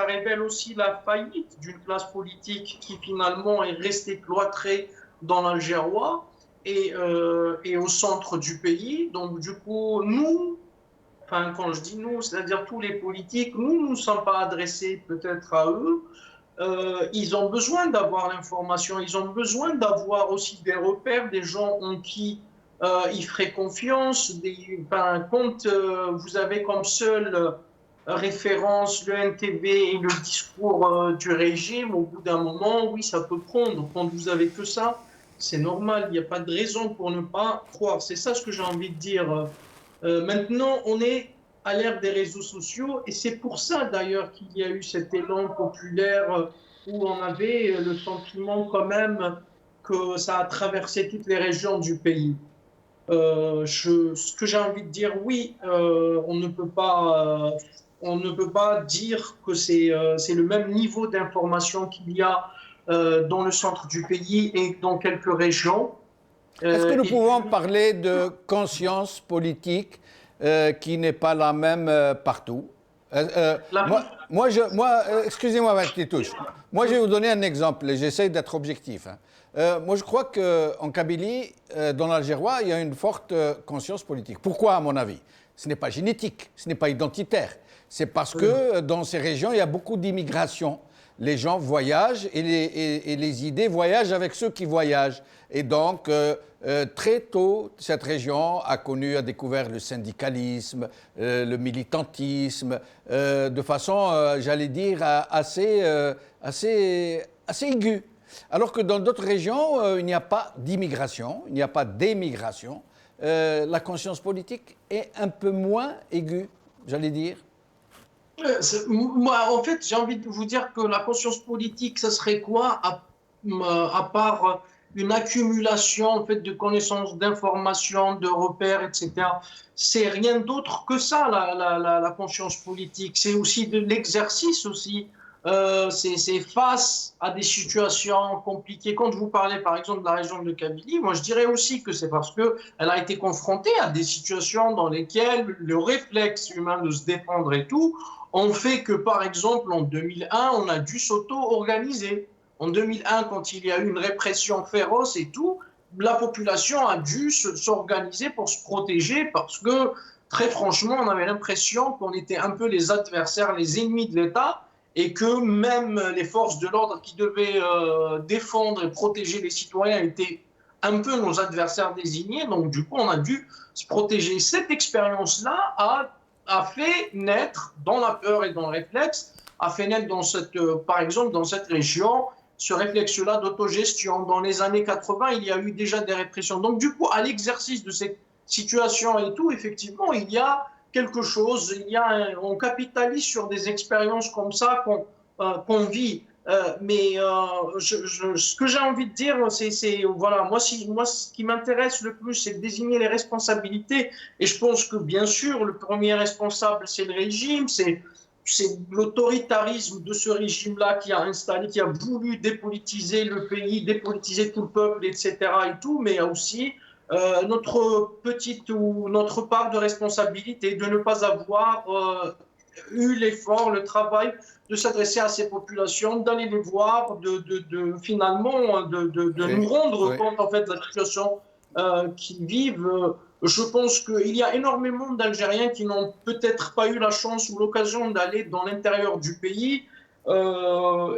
révèle aussi la faillite d'une classe politique qui finalement est restée cloîtrée dans l'Algérois et au centre du pays. Donc du coup, nous, enfin quand je dis nous, c'est-à-dire tous les politiques, nous ne sommes pas adressés peut-être à eux. Ils ont besoin d'avoir l'information, ils ont besoin d'avoir aussi des repères, des gens en qui ils feraient confiance. Quand vous avez comme seule référence le NTB et le discours du régime, au bout d'un moment, oui, ça peut prendre. Quand vous avez que ça, c'est normal, il n'y a pas de raison pour ne pas croire. C'est ça ce que j'ai envie de dire. Maintenant, on est à l'ère des réseaux sociaux et c'est pour ça d'ailleurs qu'il y a eu cet élan populaire où on avait le sentiment quand même que ça a traversé toutes les régions du pays. Ce que j'ai envie de dire, oui, on ne peut pas dire que c'est le même niveau d'information qu'il y a dans le centre du pays et dans quelques régions. Est-ce que nous pouvons parler de conscience politique qui n'est pas la même partout? Excusez-moi, ma petite touche. Moi, je vais vous donner un exemple et j'essaie d'être objectif. Moi, je crois qu'en Kabylie, dans l'Algérois, il y a une forte conscience politique. Pourquoi, à mon avis? Ce n'est pas génétique, ce n'est pas identitaire. C'est parce que dans ces régions, il y a beaucoup d'immigration. Les gens voyagent et les idées voyagent avec ceux qui voyagent. Et donc, très tôt, cette région a découvert le syndicalisme, le militantisme, de façon, j'allais dire, assez aiguë. Alors que dans d'autres régions, il n'y a pas d'immigration, il n'y a pas d'émigration. La conscience politique est un peu moins aiguë, j'allais dire. Moi, en fait, j'ai envie de vous dire que la conscience politique, ça serait quoi à part une accumulation en fait, de connaissances, d'informations, de repères, etc. C'est rien d'autre que ça, la conscience politique. C'est aussi de l'exercice aussi. C'est face à des situations compliquées. Quand vous parlez par exemple de la région de Kabylie, moi je dirais aussi que c'est parce qu'elle a été confrontée à des situations dans lesquelles le réflexe humain de se défendre et tout ont fait que par exemple en 2001 on a dû s'auto-organiser. En 2001 quand il y a eu une répression féroce et tout, la population a dû s'organiser pour se protéger parce que très franchement on avait l'impression qu'on était un peu les adversaires, les ennemis de l'État. Et que même les forces de l'ordre qui devaient défendre et protéger les citoyens étaient un peu nos adversaires désignés. Donc, du coup, on a dû se protéger. Cette expérience-là a fait naître, dans la peur et dans le réflexe, a fait naître, par exemple, dans cette région, ce réflexe-là d'autogestion. Dans les années 80, il y a eu déjà des répressions. Donc, du coup, à l'exercice de cette situation et tout, effectivement, il y a quelque chose, on capitalise sur des expériences comme ça qu'on vit. Mais ce que j'ai envie de dire, c'est voilà, moi, ce qui m'intéresse le plus, c'est de désigner les responsabilités. Et je pense que, bien sûr, le premier responsable, c'est le régime, c'est l'autoritarisme de ce régime-là qui a installé, qui a voulu dépolitiser le pays, dépolitiser tout le peuple, etc. et tout, mais il y a aussi notre part de responsabilité de ne pas avoir eu l'effort, le travail de s'adresser à ces populations, d'aller les voir, finalement de nous rendre compte en fait de la situation qu'ils vivent. Je pense qu'il y a énormément d'Algériens qui n'ont peut-être pas eu la chance ou l'occasion d'aller dans l'intérieur du pays.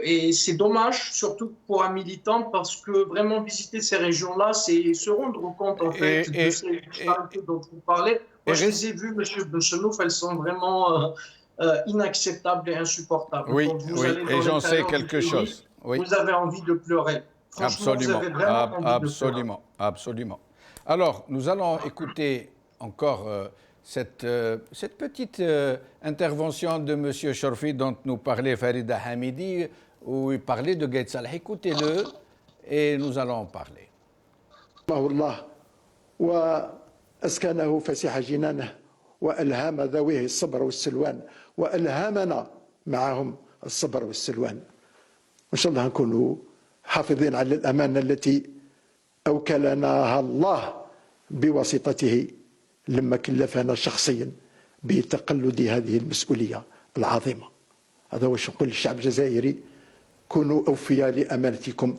Et c'est dommage, surtout pour un militant, parce que vraiment visiter ces régions-là, c'est se rendre compte en fait de ces disparités dont vous parlez. Moi, je les ai vues, M. Benchenouf, elles sont vraiment inacceptables et insupportables. Oui, et j'en sais quelque chose. Oui. Vous avez envie de pleurer. Franchement, absolument, vous avez vraiment envie de pleurer. Absolument. Alors, nous allons écouter encore cette petite intervention de M. Chorfi dont nous parlait Farida Hamidi, où il parlait de Gaït Salah. Écoutez-le et nous allons en parler. الله وأسكنه فسيح جنانه وألهام ذويه الصبر والسلوان وألهمنا معهم الصبر والسلوان. إن شاء الله نكونوا حافظين على الأمانة التي أوكلناها الله بواسطته لما كلفنا شخصيا بتقلد هذه المسؤولية العظيمة. هذا واش نقول للشعب الجزائري، كونوا أوفياء لأمانتكم.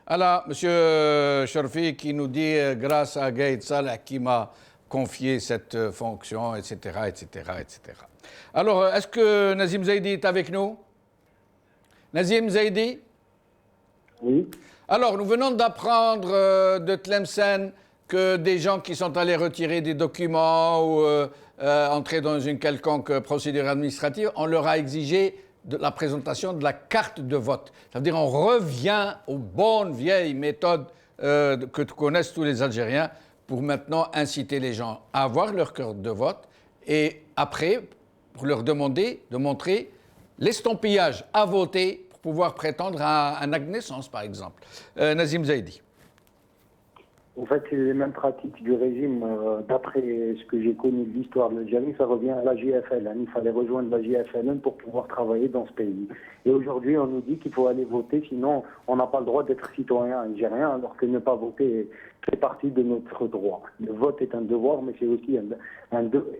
Alors, M. Chorfi qui nous dit, grâce à Gaïd Salah qui m'a confié cette fonction, etc., etc., etc. Alors, est-ce que Nazim Zaidi est avec nous? Nazim Zaidi? Oui. Alors, nous venons d'apprendre de Tlemcen que des gens qui sont allés retirer des documents ou entrer dans une quelconque procédure administrative, on leur a exigé de la présentation de la carte de vote. Ça veut dire qu'on revient aux bonnes vieilles méthodes que connaissent tous les Algériens pour maintenant inciter les gens à avoir leur carte de vote et après, pour leur demander de montrer l'estampillage à voter pour pouvoir prétendre à un acte de naissance, par exemple. Nazim Zaidi. En fait, c'est les mêmes pratiques du régime. D'après ce que j'ai connu de l'histoire de l'Algérie, ça revient à la JFLN. Il fallait rejoindre la JFLN pour pouvoir travailler dans ce pays. Et aujourd'hui, on nous dit qu'il faut aller voter, sinon on n'a pas le droit d'être citoyen algérien, alors que ne pas voter fait partie de notre droit. Le vote est un devoir, mais c'est aussi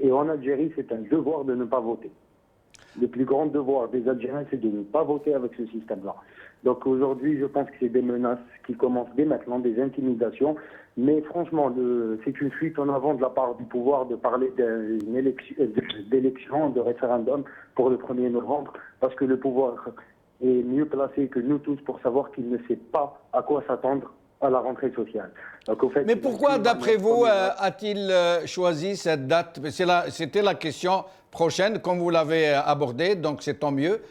et en Algérie, c'est un devoir de ne pas voter. Le plus grand devoir des Algériens, c'est de ne pas voter avec ce système-là. Donc aujourd'hui, je pense que c'est des menaces qui commencent dès maintenant, des intimidations. Mais franchement, c'est une fuite en avant de la part du pouvoir de parler d'élection, de référendum pour le 1er novembre, parce que le pouvoir est mieux placé que nous tous pour savoir qu'il ne sait pas à quoi s'attendre à la rentrée sociale. Donc, au fait, mais pourquoi, d'après vous, a-t-il choisi cette date? C'était la question prochaine, comme vous l'avez abordée, donc c'est tant mieux.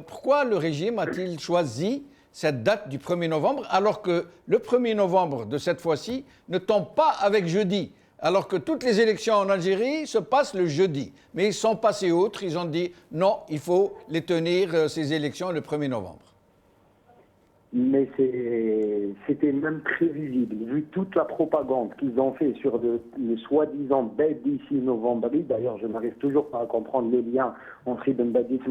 Pourquoi le régime a-t-il choisi cette date du 1er novembre, alors que le 1er novembre de cette fois-ci ne tombe pas avec jeudi, alors que toutes les élections en Algérie se passent le jeudi. Mais ils sont passés outre, ils ont dit non, il faut les tenir, ces élections, le 1er novembre. Mais c'était même prévisible, vu toute la propagande qu'ils ont fait sur le soi-disant Badis Novembri. D'ailleurs, je n'arrive toujours pas à comprendre le lien entre Ibn Badis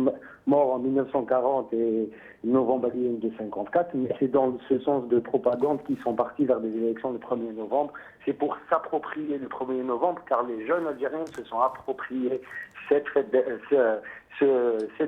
mort en 1940 et Novembri de 1954, mais c'est dans ce sens de propagande qu'ils sont partis vers des élections le 1er novembre. C'est pour s'approprier le 1er novembre, car les jeunes Algériens se sont appropriés cette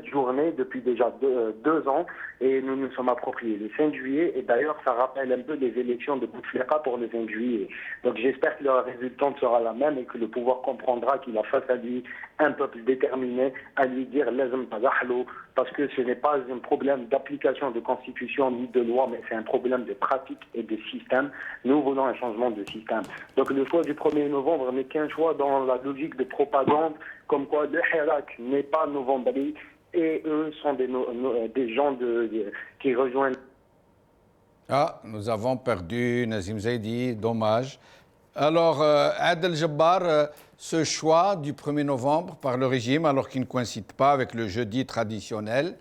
journée depuis déjà 2 ans, et nous nous sommes appropriés le 5 juillet, et d'ailleurs ça rappelle un peu les élections de Bouteflika pour le 5 juillet. Donc j'espère que la résultante sera la même et que le pouvoir comprendra qu'il a face à lui un peuple déterminé à lui dire lazem tadahlo, parce que ce n'est pas un problème d'application de constitution ni de loi, mais c'est un problème de pratique et de système. Nous voulons un changement de système. Donc le choix du 1er novembre n'est qu'un choix dans la logique de propagande, comme quoi le Hirak n'est pas novembri et eux sont des gens qui rejoignent. Ah, nous avons perdu Nazim Zaidi, dommage. Alors, Adel Jabbar, ce choix du 1er novembre par le régime, alors qu'il ne coïncide pas avec le jeudi traditionnel,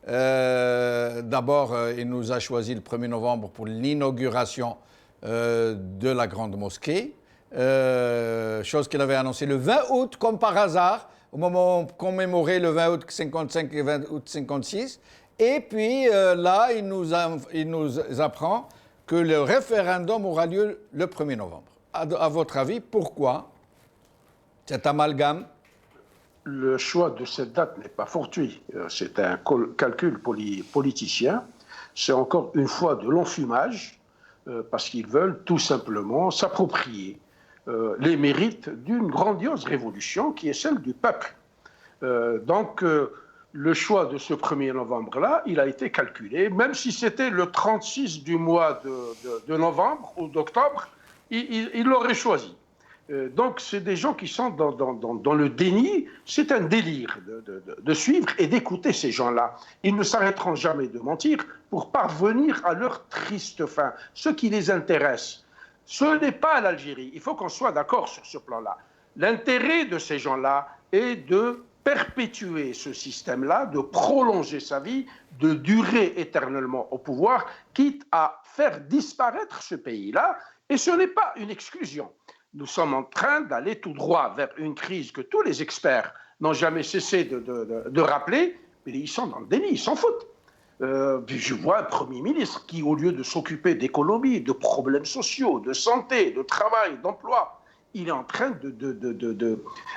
d'abord, il nous a choisi le 1er novembre pour l'inauguration de la Grande Mosquée, chose qu'il avait annoncée le 20 août, comme par hasard, au moment où on commémorait le 20 août 55 et 20 août 56. Et puis là, il nous apprend que le référendum aura lieu le 1er novembre. À votre avis, pourquoi cet amalgame? Le choix de cette date n'est pas fortuit. C'est un calcul politicien. C'est encore une fois de l'enfumage, parce qu'ils veulent tout simplement s'approprier les mérites d'une grandiose révolution qui est celle du peuple. Donc, le choix de ce 1er novembre-là, il a été calculé, même si c'était le 36 du mois de novembre ou d'octobre, il l'aurait choisi. Donc, c'est des gens qui sont dans le déni. C'est un délire de suivre et d'écouter ces gens-là. Ils ne s'arrêteront jamais de mentir pour parvenir à leur triste fin. Ce qui les intéresse, ce n'est pas l'Algérie. Il faut qu'on soit d'accord sur ce plan-là. L'intérêt de ces gens-là est de perpétuer ce système-là, de prolonger sa vie, de durer éternellement au pouvoir, quitte à faire disparaître ce pays-là. Et ce n'est pas une exclusion. Nous sommes en train d'aller tout droit vers une crise que tous les experts n'ont jamais cessé de rappeler, mais ils sont dans le déni, ils s'en foutent. Je vois un Premier ministre qui, au lieu de s'occuper d'économie, de problèmes sociaux, de santé, de travail, d'emploi, il est en train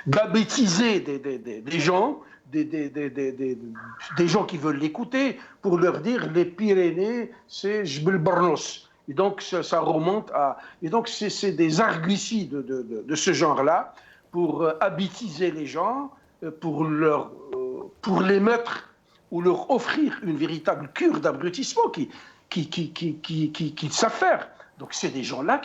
d'abêtiser des gens, des gens qui veulent l'écouter, pour leur dire les Pyrénées, c'est Jbel Barnos. Et donc ça remonte à... Et donc c'est des arguties de ce genre-là pour habitiser les gens, pour les mettre ou leur offrir une véritable cure d'abrutissement qu'ils savent faire. Donc c'est des gens-là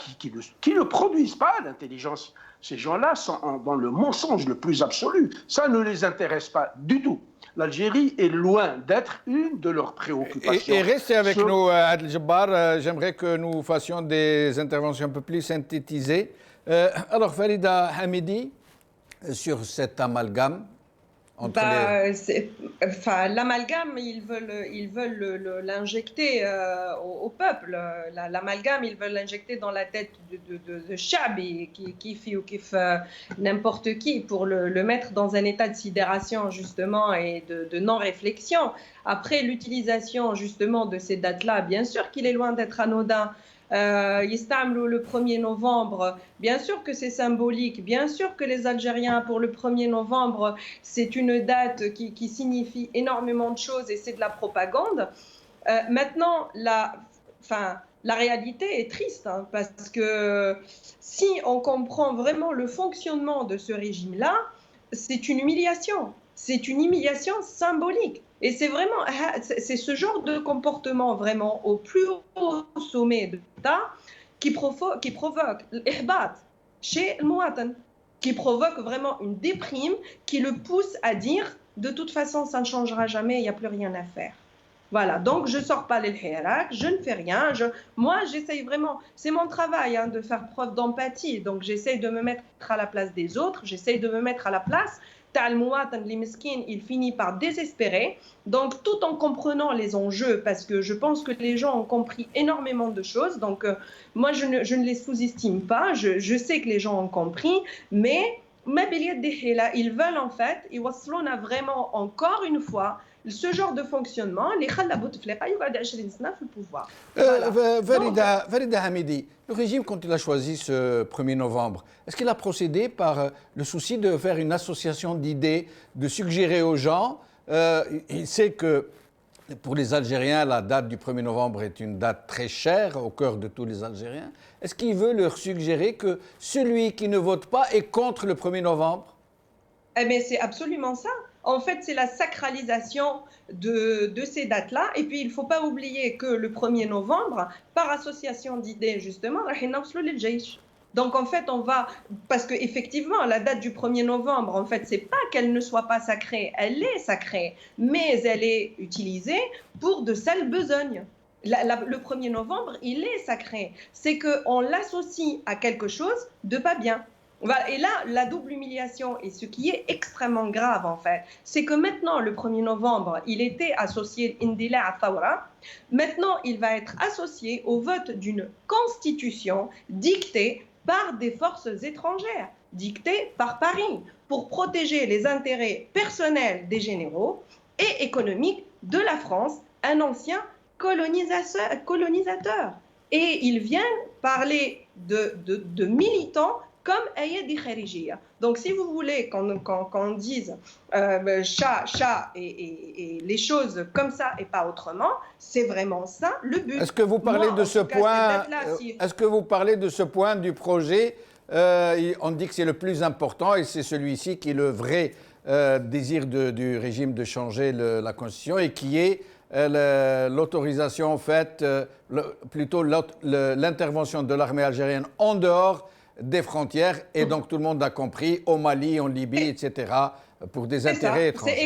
qui ne produisent pas l'intelligence. Ces gens-là sont dans le mensonge le plus absolu. Ça ne les intéresse pas du tout. L'Algérie est loin d'être une de leurs préoccupations. Et restez avec nous, Adel Jabbar. J'aimerais que nous fassions des interventions un peu plus synthétisées. Alors, Farida Hamidi, sur cet amalgame entre l'amalgame, ils veulent l'injecter au peuple. L'amalgame, ils veulent l'injecter dans la tête de Chabi, qui fait ou qui fait n'importe qui, pour le mettre dans un état de sidération, justement, et de non-réflexion. Après l'utilisation, justement, de ces dates-là, bien sûr qu'il est loin d'être anodin. Istanbul le 1er novembre, bien sûr que c'est symbolique, bien sûr que les Algériens, pour le 1er novembre, c'est une date qui signifie énormément de choses et c'est de la propagande. Maintenant, la réalité est triste, hein, parce que si on comprend vraiment le fonctionnement de ce régime-là, c'est une humiliation. C'est une humiliation symbolique. Et c'est vraiment, c'est ce genre de comportement vraiment au plus haut sommet de l'État qui provoque l'ihbat chez le Mouatan, qui provoque vraiment une déprime, qui le pousse à dire de toute façon ça ne changera jamais, il n'y a plus rien à faire. Voilà, donc je ne sors pas les hirak, je ne fais rien. Moi, j'essaye vraiment, c'est mon travail, hein, de faire preuve d'empathie. Donc j'essaye de me mettre à la place des autres, j'essaye de me mettre à la place. Il finit par désespérer, donc tout en comprenant les enjeux, parce que je pense que les gens ont compris énormément de choses, donc moi je ne les sous-estime pas, je sais que les gens ont compris, mais ils veulent en fait, ils a vraiment encore une fois ce genre de fonctionnement, les Khalla Bouteflika, il va être 20 ans le pouvoir. Farida Hamidi, le régime, quand il a choisi ce 1er novembre, est-ce qu'il a procédé par le souci de faire une association d'idées, de suggérer aux gens, il sait que pour les Algériens, la date du 1er novembre est une date très chère au cœur de tous les Algériens. Est-ce qu'il veut leur suggérer que celui qui ne vote pas est contre le 1er novembre? Eh bien, c'est absolument ça. En fait, c'est la sacralisation de ces dates-là. Et puis, il ne faut pas oublier que le 1er novembre, par association d'idées, justement, donc, en fait, on va... Parce qu'effectivement, la date du 1er novembre, en fait, ce n'est pas qu'elle ne soit pas sacrée. Elle est sacrée, mais elle est utilisée pour de sales besognes. Le 1er novembre, il est sacré. C'est qu'on l'associe à quelque chose de pas bien. Et là, la double humiliation, et ce qui est extrêmement grave en fait, c'est que maintenant, le 1er novembre, il était associé Indila à Thawra. Maintenant, il va être associé au vote d'une constitution dictée par des forces étrangères, dictée par Paris, pour protéger les intérêts personnels des généraux et économiques de la France, un ancien colonisateur. Et il vient parler de militants comme Ayedi Kharijia. Donc, si vous voulez qu'on dise chat et les choses comme ça et pas autrement, c'est vraiment ça le but. Est-ce que vous parlez de ce point Est-ce que vous parlez de ce point du projet on dit que c'est le plus important et c'est celui-ci qui est le vrai désir du régime de changer la Constitution et qui est l'autorisation faite, plutôt l'intervention de l'armée algérienne en dehors des frontières, et donc tout le monde a compris, au Mali, en Libye, etc., pour des intérêts étrangers. C'est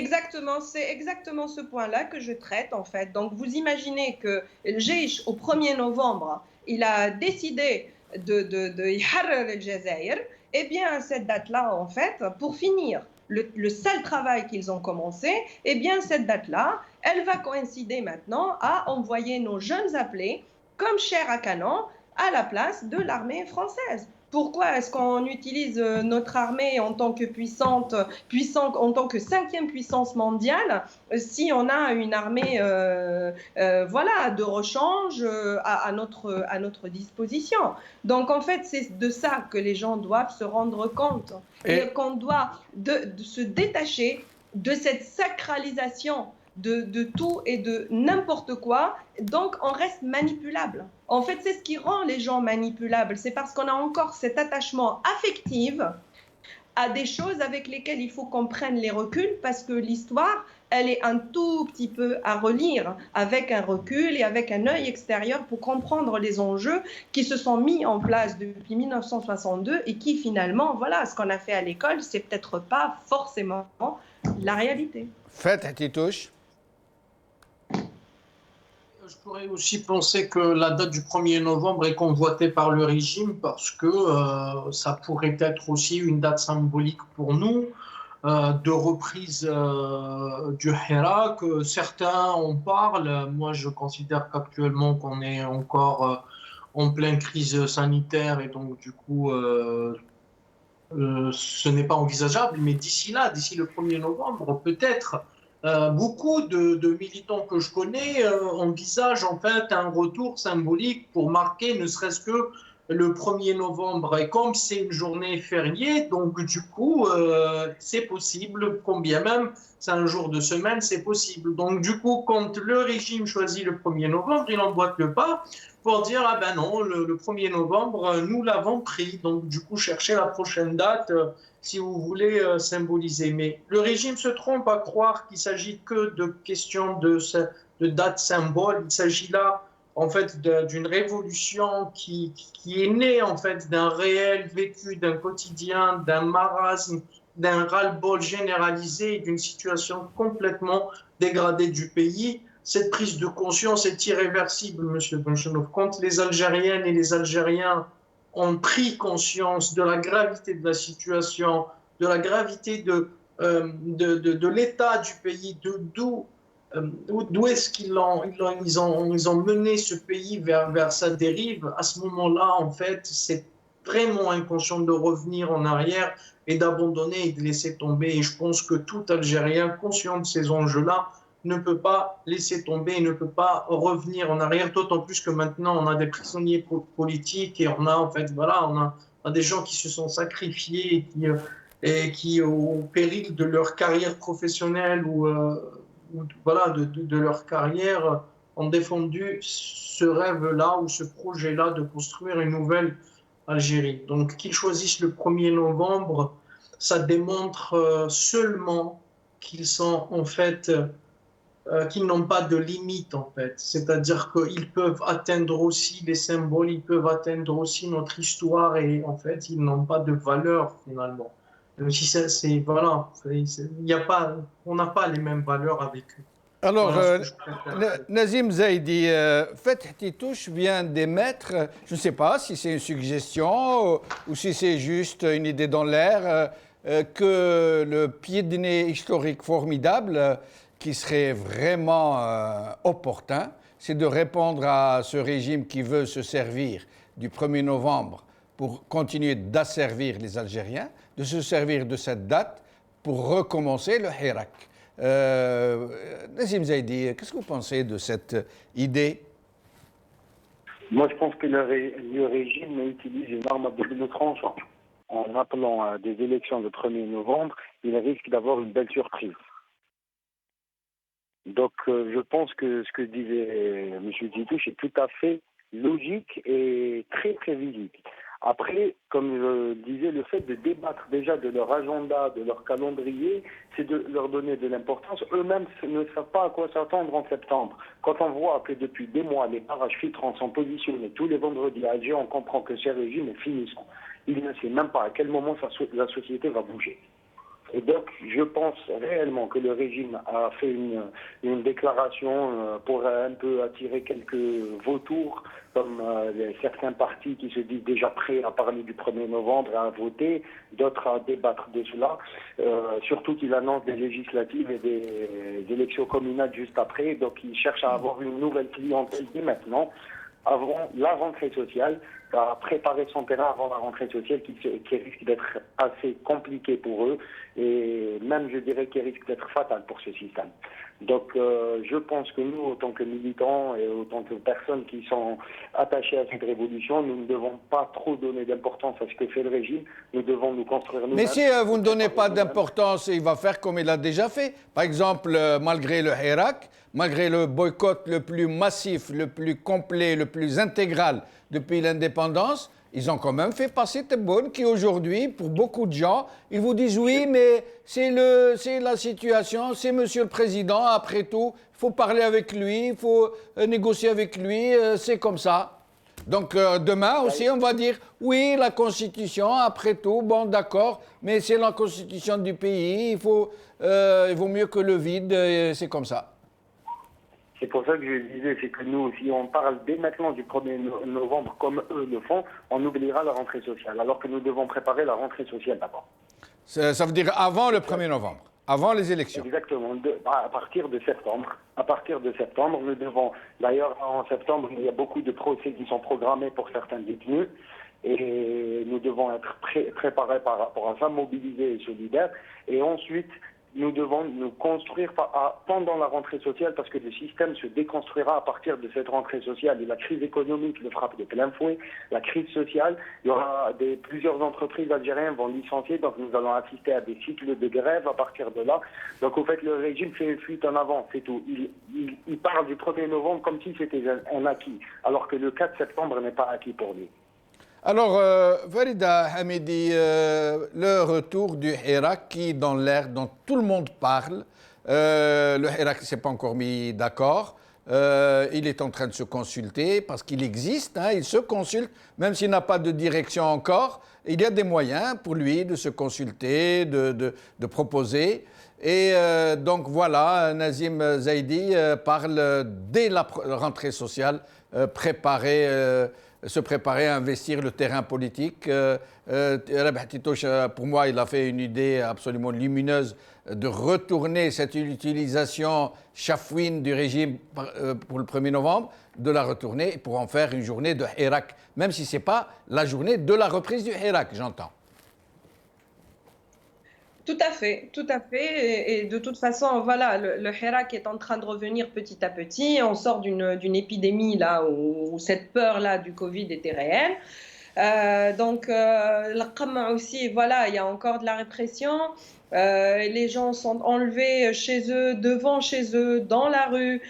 exactement ce point-là que je traite, en fait. Donc, vous imaginez que le Jeish, au 1er novembre, il a décidé de Yharr el-Jazaïr. Eh bien, cette date-là, en fait, pour finir le sale travail qu'ils ont commencé, eh bien, cette date-là, elle va coïncider maintenant à envoyer nos jeunes appelés, comme chair à canon, à la place de l'armée française, Pourquoi est-ce qu'on utilise notre armée en tant que en tant que 5e puissance mondiale, si on a une armée voilà, de rechange à notre disposition? Donc en fait, c'est de ça que les gens doivent se rendre compte. Et qu'on doit de se détacher de cette sacralisation de tout et de n'importe quoi, donc on reste manipulable. En fait, c'est ce qui rend les gens manipulables, c'est parce qu'on a encore cet attachement affectif à des choses avec lesquelles il faut qu'on prenne les reculs, parce que l'histoire, elle est un tout petit peu à relire avec un recul et avec un œil extérieur pour comprendre les enjeux qui se sont mis en place depuis 1962 et qui finalement, voilà, ce qu'on a fait à l'école, c'est peut-être pas forcément la réalité. Faites, Titouche. Je pourrais aussi penser que la date du 1er novembre est convoitée par le régime parce que ça pourrait être aussi une date symbolique pour nous, de reprise du Hirak. Certains en parlent. Moi, je considère qu'actuellement qu'on est encore en pleine crise sanitaire et donc du coup, ce n'est pas envisageable. Mais d'ici là, d'ici le 1er novembre, peut-être. Beaucoup de militants que je connais envisagent en fait un retour symbolique pour marquer ne serait-ce que le 1er novembre. Et comme c'est une journée fériée, donc du coup, c'est possible, combien même c'est un jour de semaine, c'est possible. Donc du coup, quand le régime choisit le 1er novembre, il emboîte le pas pour dire « Ah ben non, le 1er novembre, nous l'avons pris. » Donc du coup, cherchez la prochaine date si vous voulez symboliser. Mais le régime se trompe à croire qu'il s'agit que de questions de dates symboles. Il s'agit là, en fait, d'une révolution qui est née, en fait, d'un réel vécu, d'un quotidien, d'un marasme, d'un ras-le-bol généralisé, d'une situation complètement dégradée du pays. Cette prise de conscience est irréversible, M. Benchenov. Quand les Algériennes et les Algériens ont pris conscience de la gravité de la situation, de la gravité de l'état du pays, d'où est-ce qu'ils ont mené ce pays vers sa dérive. À ce moment-là, en fait, c'est vraiment inconscient de revenir en arrière et d'abandonner et de laisser tomber. Et je pense que tout Algérien conscient de ces enjeux-là ne peut pas laisser tomber, ne peut pas revenir en arrière, d'autant plus que maintenant on a des prisonniers politiques et on a en fait voilà, on a des gens qui se sont sacrifiés et qui au péril de leur carrière professionnelle ou voilà de leur carrière ont défendu ce rêve-là ou ce projet-là de construire une nouvelle Algérie. Donc qu'ils choisissent le 1er novembre, ça démontre seulement qu'ils sont en fait qu'ils n'ont pas de limite en fait, c'est-à-dire qu'ils peuvent atteindre aussi les symboles, ils peuvent atteindre aussi notre histoire et en fait ils n'ont pas de valeur finalement. Même si c'est voilà, on n'a pas les mêmes valeurs avec eux. Alors, voilà Nazim Zaidi, Feth Titouche vient d'émettre, je ne sais pas si c'est une suggestion ou si c'est juste une idée dans l'air, que le pied de nez historique formidable qui serait vraiment opportun, c'est de répondre à ce régime qui veut se servir du 1er novembre pour continuer d'asservir les Algériens, de se servir de cette date pour recommencer le Hirak. Nazim Zaidi, qu'est-ce que vous pensez de cette idée? Moi, je pense que le régime utilise une arme à double tranchant. En appelant à des élections le 1er novembre, il risque d'avoir une belle surprise. Donc, je pense que ce que disait M. Titouche est tout à fait logique et très prévisible. Après, comme je disais, le fait de débattre déjà de leur agenda, de leur calendrier, c'est de leur donner de l'importance. Eux-mêmes ne savent pas à quoi s'attendre en septembre. Quand on voit que depuis des mois, les barrages filtrants sont positionnés tous les vendredis à Alger, on comprend que ce régime est finissant. Il ne sait même pas à quel moment la société va bouger. Et donc, je pense réellement que le régime a fait une déclaration pour un peu attirer quelques vautours, comme certains partis qui se disent déjà prêts à parler du 1er novembre et à voter, d'autres à débattre de cela. Surtout qu'il annonce des législatives et des élections communales juste après. Donc, il cherche à avoir une nouvelle clientèle dès maintenant, avant la rentrée sociale, à préparer son terrain avant la rentrée sociale qui risque d'être assez compliquée pour eux et même, je dirais, qui risque d'être fatale pour ce système. Donc, je pense que nous, autant que militants et autant que personnes qui sont attachées à cette révolution, nous ne devons pas trop donner d'importance à ce que fait le régime. Nous devons nous construire nous-mêmes. Mais si vous ne donnez pas d'importance, il va faire comme il a déjà fait. Par exemple, malgré le Hirak, malgré le boycott le plus massif, le plus complet, le plus intégral depuis l'indépendance, ils ont quand même fait passer Tebboune qui aujourd'hui, pour beaucoup de gens, ils vous disent oui, mais c'est la situation, c'est Monsieur le Président, après tout, il faut parler avec lui, il faut négocier avec lui, c'est comme ça. Donc demain aussi, on va dire oui, la Constitution, après tout, bon d'accord, mais c'est la Constitution du pays, il vaut mieux que le vide, c'est comme ça. C'est pour ça que je disais, c'est que nous, si on parle dès maintenant du 1er novembre comme eux le font, on oubliera la rentrée sociale, alors que nous devons préparer la rentrée sociale d'abord. Ça veut dire avant le 1er novembre, avant les élections. Exactement, à partir de septembre. À partir de septembre, nous devons, d'ailleurs en septembre, il y a beaucoup de procès qui sont programmés pour certains détenus, et nous devons être préparés par rapport à ça, mobilisés et solidaires, et ensuite, nous devons nous construire pendant la rentrée sociale parce que le système se déconstruira à partir de cette rentrée sociale. Et la crise économique le frappe de plein fouet, la crise sociale, il y aura plusieurs entreprises algériennes vont licencier, donc nous allons assister à des cycles de grève à partir de là. Donc au fait, le régime fait une fuite en avant, c'est tout. Il parle du 1er novembre comme si c'était un acquis, alors que le 4 septembre n'est pas acquis pour lui. Alors, Farida Hamidi, le retour du Hirak qui est dans l'air, dont tout le monde parle. Le Hirak ne s'est pas encore mis d'accord. Il est en train de se consulter parce qu'il existe, hein, il se consulte, même s'il n'a pas de direction encore. Il y a des moyens pour lui de se consulter, de proposer. Et donc voilà, Nazim Zaidi parle dès la rentrée sociale, se préparer à investir le terrain politique. Rabah Titouche, pour moi, il a fait une idée absolument lumineuse de retourner cette utilisation chafouine du régime pour le 1er novembre, de la retourner pour en faire une journée de Hirak, même si ce n'est pas la journée de la reprise du Hirak, j'entends. Tout à fait, tout à fait. Et de toute façon, voilà, le Hirak est en train de revenir petit à petit. On sort d'une épidémie là où cette peur-là du Covid était réelle. Donc, la Qamma aussi, voilà, il y a encore de la répression. Les gens sont enlevés chez eux, devant chez eux, dans la rue.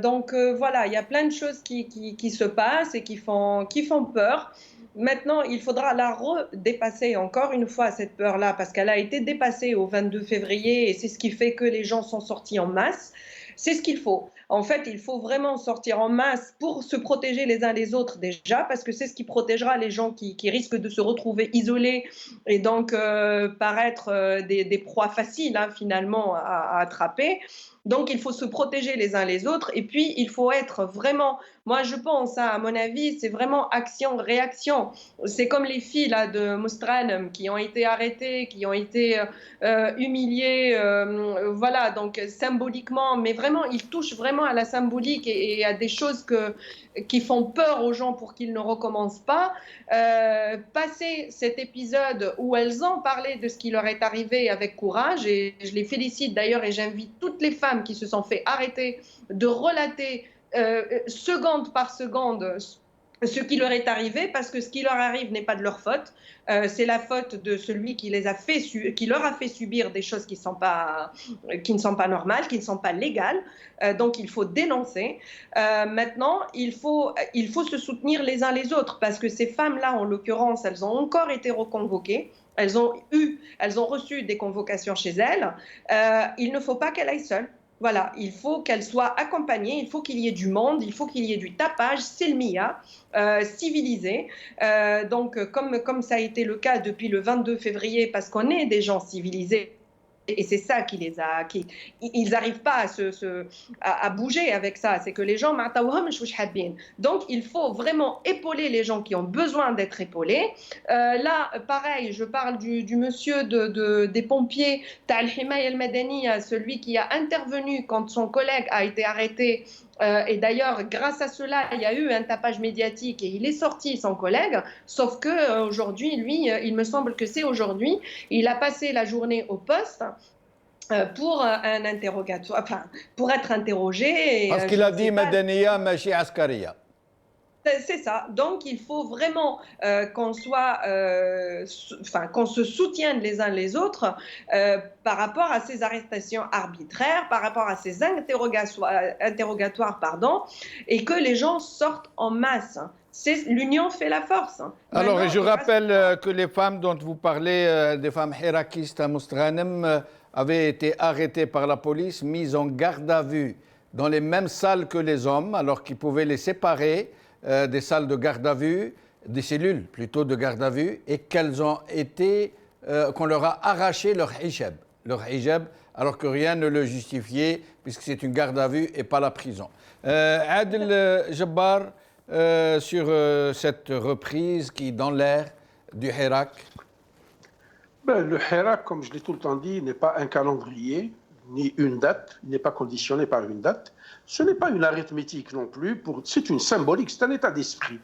Donc, voilà, il y a plein de choses qui se passent et qui font peur. Maintenant, il faudra la redépasser encore une fois, cette peur-là, parce qu'elle a été dépassée au 22 février et c'est ce qui fait que les gens sont sortis en masse. C'est ce qu'il faut. En fait, il faut vraiment sortir en masse pour se protéger les uns les autres déjà, parce que c'est ce qui protégera les gens qui risquent de se retrouver isolés et donc paraître des proies faciles hein, finalement à attraper. Donc, il faut se protéger les uns les autres et puis il faut être vraiment, moi je pense, hein, à mon avis, c'est vraiment action-réaction. C'est comme les filles là, de Mostranum qui ont été arrêtées, qui ont été humiliées, voilà, donc symboliquement, mais vraiment, ils touchent vraiment à la symbolique et à des choses qui font peur aux gens pour qu'ils ne recommencent pas. Passer cet épisode où elles ont parlé de ce qui leur est arrivé avec courage, et je les félicite d'ailleurs et j'invite toutes les femmes qui se sont fait arrêter de relater seconde par seconde ce qui leur est arrivé, parce que ce qui leur arrive n'est pas de leur faute, c'est la faute de celui qui leur a fait subir des choses qui ne sont pas normales, qui ne sont pas légales. Donc il faut dénoncer. Maintenant, il faut se soutenir les uns les autres, parce que ces femmes-là, en l'occurrence, elles ont encore été reconvoquées. Elles ont reçu des convocations chez elles. Il ne faut pas qu'elles aillent seules. Voilà, il faut qu'elles soient accompagnées, il faut qu'il y ait du monde, il faut qu'il y ait du tapage, silmiya, civilisé. Donc, comme ça a été le cas depuis le 22 février, parce qu'on est des gens civilisés, et c'est ça ils n'arrivent pas à bouger avec ça, c'est que les gens, donc il faut vraiment épauler les gens qui ont besoin d'être épaulés. Là, pareil, je parle du monsieur des pompiers, Tal Himaya al-Madani, celui qui a intervenu quand son collègue a été arrêté Et d'ailleurs, grâce à cela, il y a eu un tapage médiatique et il est sorti, son collègue. Sauf que aujourd'hui, lui, il me semble que c'est aujourd'hui, il a passé la journée au poste pour un interrogatoire, enfin, pour être interrogé. Parce qu'il a dit Madaniya, Machi Askariya. C'est ça. Donc, il faut vraiment qu'on soit, qu'on se soutienne les uns les autres par rapport à ces arrestations arbitraires, par rapport à ces interrogatoires, et que les gens sortent en masse. L'union fait la force. Alors, Maintenant, je rappelle que les femmes dont vous parlez, des femmes hirakistes à Mostghanem, avaient été arrêtées par la police, mises en garde à vue dans les mêmes salles que les hommes, alors qu'ils pouvaient les séparer. Des salles de garde à vue, des cellules plutôt de garde à vue, et qu'elles ont été, qu'on leur a arraché leur hijab, alors que rien ne le justifiait, puisque c'est une garde à vue et pas la prison. Adel Jabbar, sur cette reprise qui est dans l'air du Hirak. Le Hirak, comme je l'ai tout le temps dit, n'est pas un calendrier, ni une date, il n'est pas conditionné par une date. Ce n'est pas une arithmétique non plus, c'est une symbolique, c'est un état d'esprit.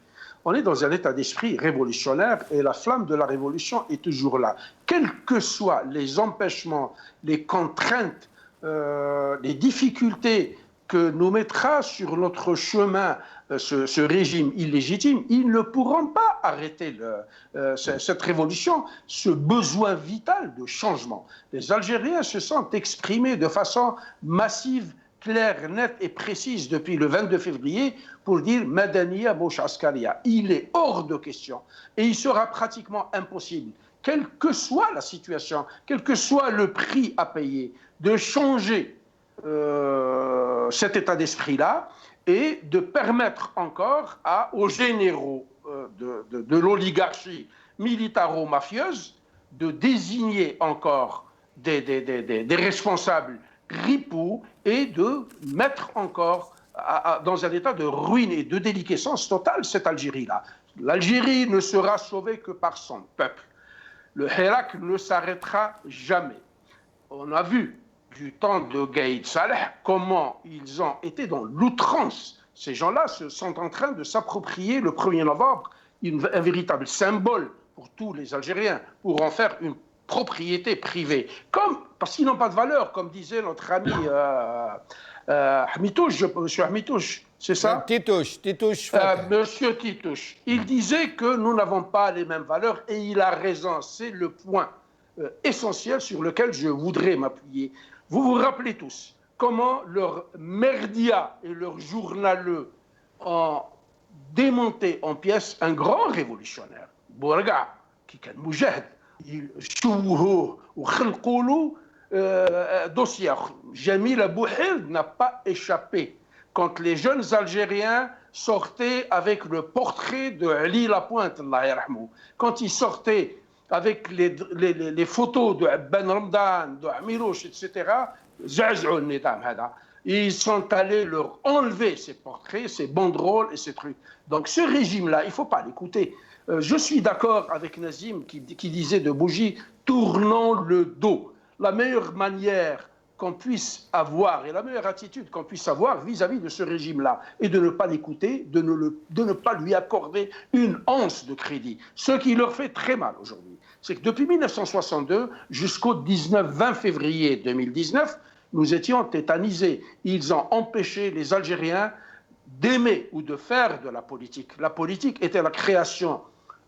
On est dans un état d'esprit révolutionnaire et la flamme de la révolution est toujours là. Quels que soient les empêchements, les contraintes, les difficultés que nous mettra sur notre chemin ce régime illégitime, ils ne pourront pas arrêter cette révolution, ce besoin vital de changement. Les Algériens se sont exprimés de façon massive, claire, nette et précise depuis le 22 février pour dire Madaniya Mouch Askaria. Il est hors de question et il sera pratiquement impossible, quelle que soit la situation, quel que soit le prix à payer, de changer cet état d'esprit-là et de permettre encore aux généraux de l'oligarchie militaro-mafieuse de désigner encore des responsables ripoux et de mettre encore dans un état de ruine et de déliquescence totale cette Algérie-là. L'Algérie ne sera sauvée que par son peuple. Le Hirak ne s'arrêtera jamais. On a vu du temps de Gaïd Saleh comment ils ont été dans l'outrance. Ces gens-là sont en train de s'approprier le 1er novembre un véritable symbole pour tous les Algériens, pour en faire une propriété privée, parce qu'ils n'ont pas de valeur, comme disait notre ami Hamitouche, monsieur Hamitouche, c'est ça? Titouche. Monsieur Titouche. Il disait que nous n'avons pas les mêmes valeurs et il a raison, c'est le point essentiel sur lequel je voudrais m'appuyer. Vous vous rappelez tous comment leurs merdias et leurs journaleux ont démonté en pièces un grand révolutionnaire, Bourga, qui est un moujahid. شوهوه وخلقوا له dossier. Jamil Abouhel n'a pas échappé quand les jeunes Algériens sortaient avec le portrait de Ali Lapointe, quand ils sortaient avec les photos de Ben Ramdan, de Amirouche, etc., ils sont allés leur enlever ces portraits, ces banderoles et ces trucs. Donc ce régime-là, il ne faut pas l'écouter. Je suis d'accord avec Nazim qui disait de Bougie, tournons le dos. La meilleure manière qu'on puisse avoir et la meilleure attitude qu'on puisse avoir vis-à-vis de ce régime-là et de ne pas l'écouter, de ne pas lui accorder une once de crédit. Ce qui leur fait très mal aujourd'hui, c'est que depuis 1962 jusqu'au 19-20 février 2019, nous étions tétanisés. Ils ont empêché les Algériens d'aimer ou de faire de la politique. La politique était la création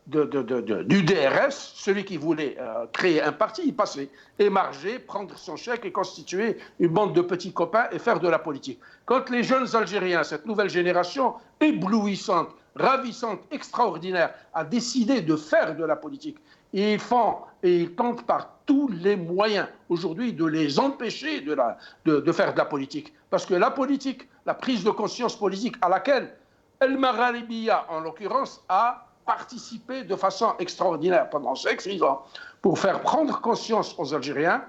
du DRS, celui qui voulait créer un parti, il passait, émarger, prendre son chèque et constituer une bande de petits copains et faire de la politique. Quand les jeunes Algériens, cette nouvelle génération éblouissante, ravissante, extraordinaire, a décidé de faire de la politique, ils font et ils tentent par tous les moyens aujourd'hui de les empêcher de faire de la politique. Parce que la politique, la prise de conscience politique à laquelle El Magharibiya, en l'occurrence, a participé de façon extraordinaire pendant 6 ans pour faire prendre conscience aux Algériens,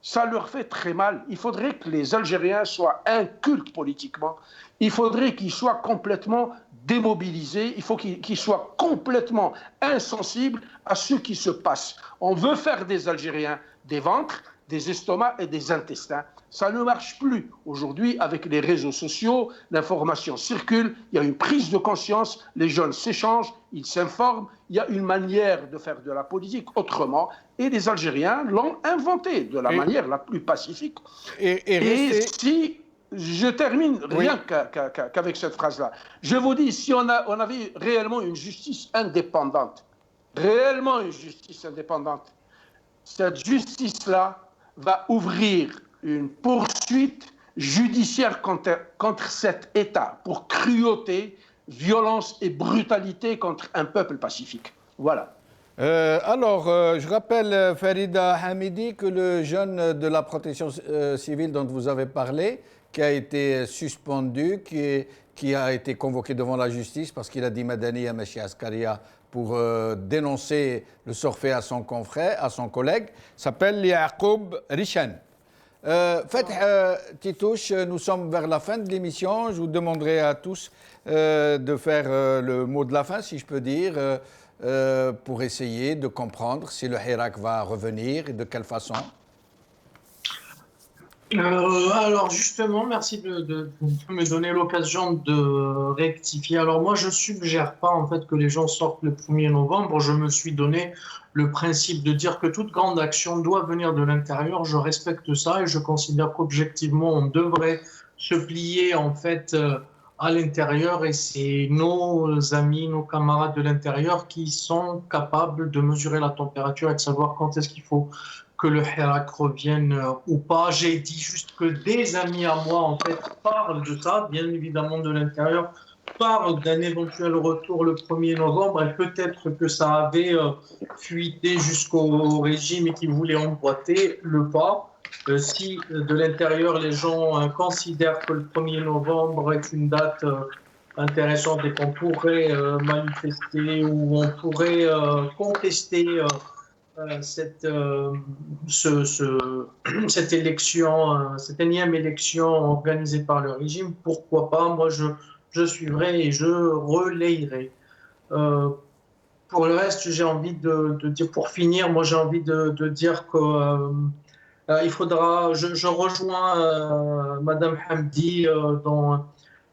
ça leur fait très mal. Il faudrait que les Algériens soient incultes politiquement, il faudrait qu'ils soient complètement démobilisés, il faut qu'ils soient complètement insensibles à ce qui se passe. On veut faire des Algériens des ventres, des estomacs et des intestins. Ça ne marche plus. Aujourd'hui, avec les réseaux sociaux, l'information circule, il y a une prise de conscience, les jeunes s'échangent, ils s'informent, il y a une manière de faire de la politique autrement, et les Algériens l'ont inventé de la manière la plus pacifique. Et si, je termine rien qu'avec cette phrase-là, je vous dis, si on avait réellement une justice indépendante, cette justice-là va ouvrir une poursuite judiciaire contre cet État pour cruauté, violence et brutalité contre un peuple pacifique. Voilà. Je rappelle, Farida Hamidi, que le jeune de la protection civile dont vous avez parlé, qui a été suspendu, qui a été convoqué devant la justice parce qu'il a dit Madani à Meshi Askaria pour dénoncer le sort fait à son confrère, à son collègue, s'appelle Yaqoub Rishan. Titouche, nous sommes vers la fin de l'émission. Je vous demanderai à tous de faire le mot de la fin, si je peux dire, pour essayer de comprendre si le Hirak va revenir et de quelle façon. Alors justement, merci de me donner l'occasion de rectifier. Alors moi, je suggère pas en fait que les gens sortent le 1er novembre. Je me suis donné le principe de dire que toute grande action doit venir de l'intérieur. Je respecte ça et je considère qu'objectivement, on devrait se plier en fait à l'intérieur et c'est nos amis, nos camarades de l'intérieur qui sont capables de mesurer la température et de savoir quand est-ce qu'il faut que le Hirak revienne ou pas. J'ai dit juste que des amis à moi, en fait, parlent de ça, bien évidemment de l'intérieur, parlent d'un éventuel retour le 1er novembre, et peut-être que ça avait fuité jusqu'au régime et qu'ils voulaient emboîter le pas. Si de l'intérieur, les gens considèrent que le 1er novembre est une date intéressante et qu'on pourrait manifester ou on pourrait contester cette élection, cette énième élection organisée par le régime, pourquoi pas? Moi, je suivrai et je relayerai. Pour le reste, j'ai envie de dire, pour finir, moi j'ai envie de dire que il faudra, je rejoins Madame Hamdi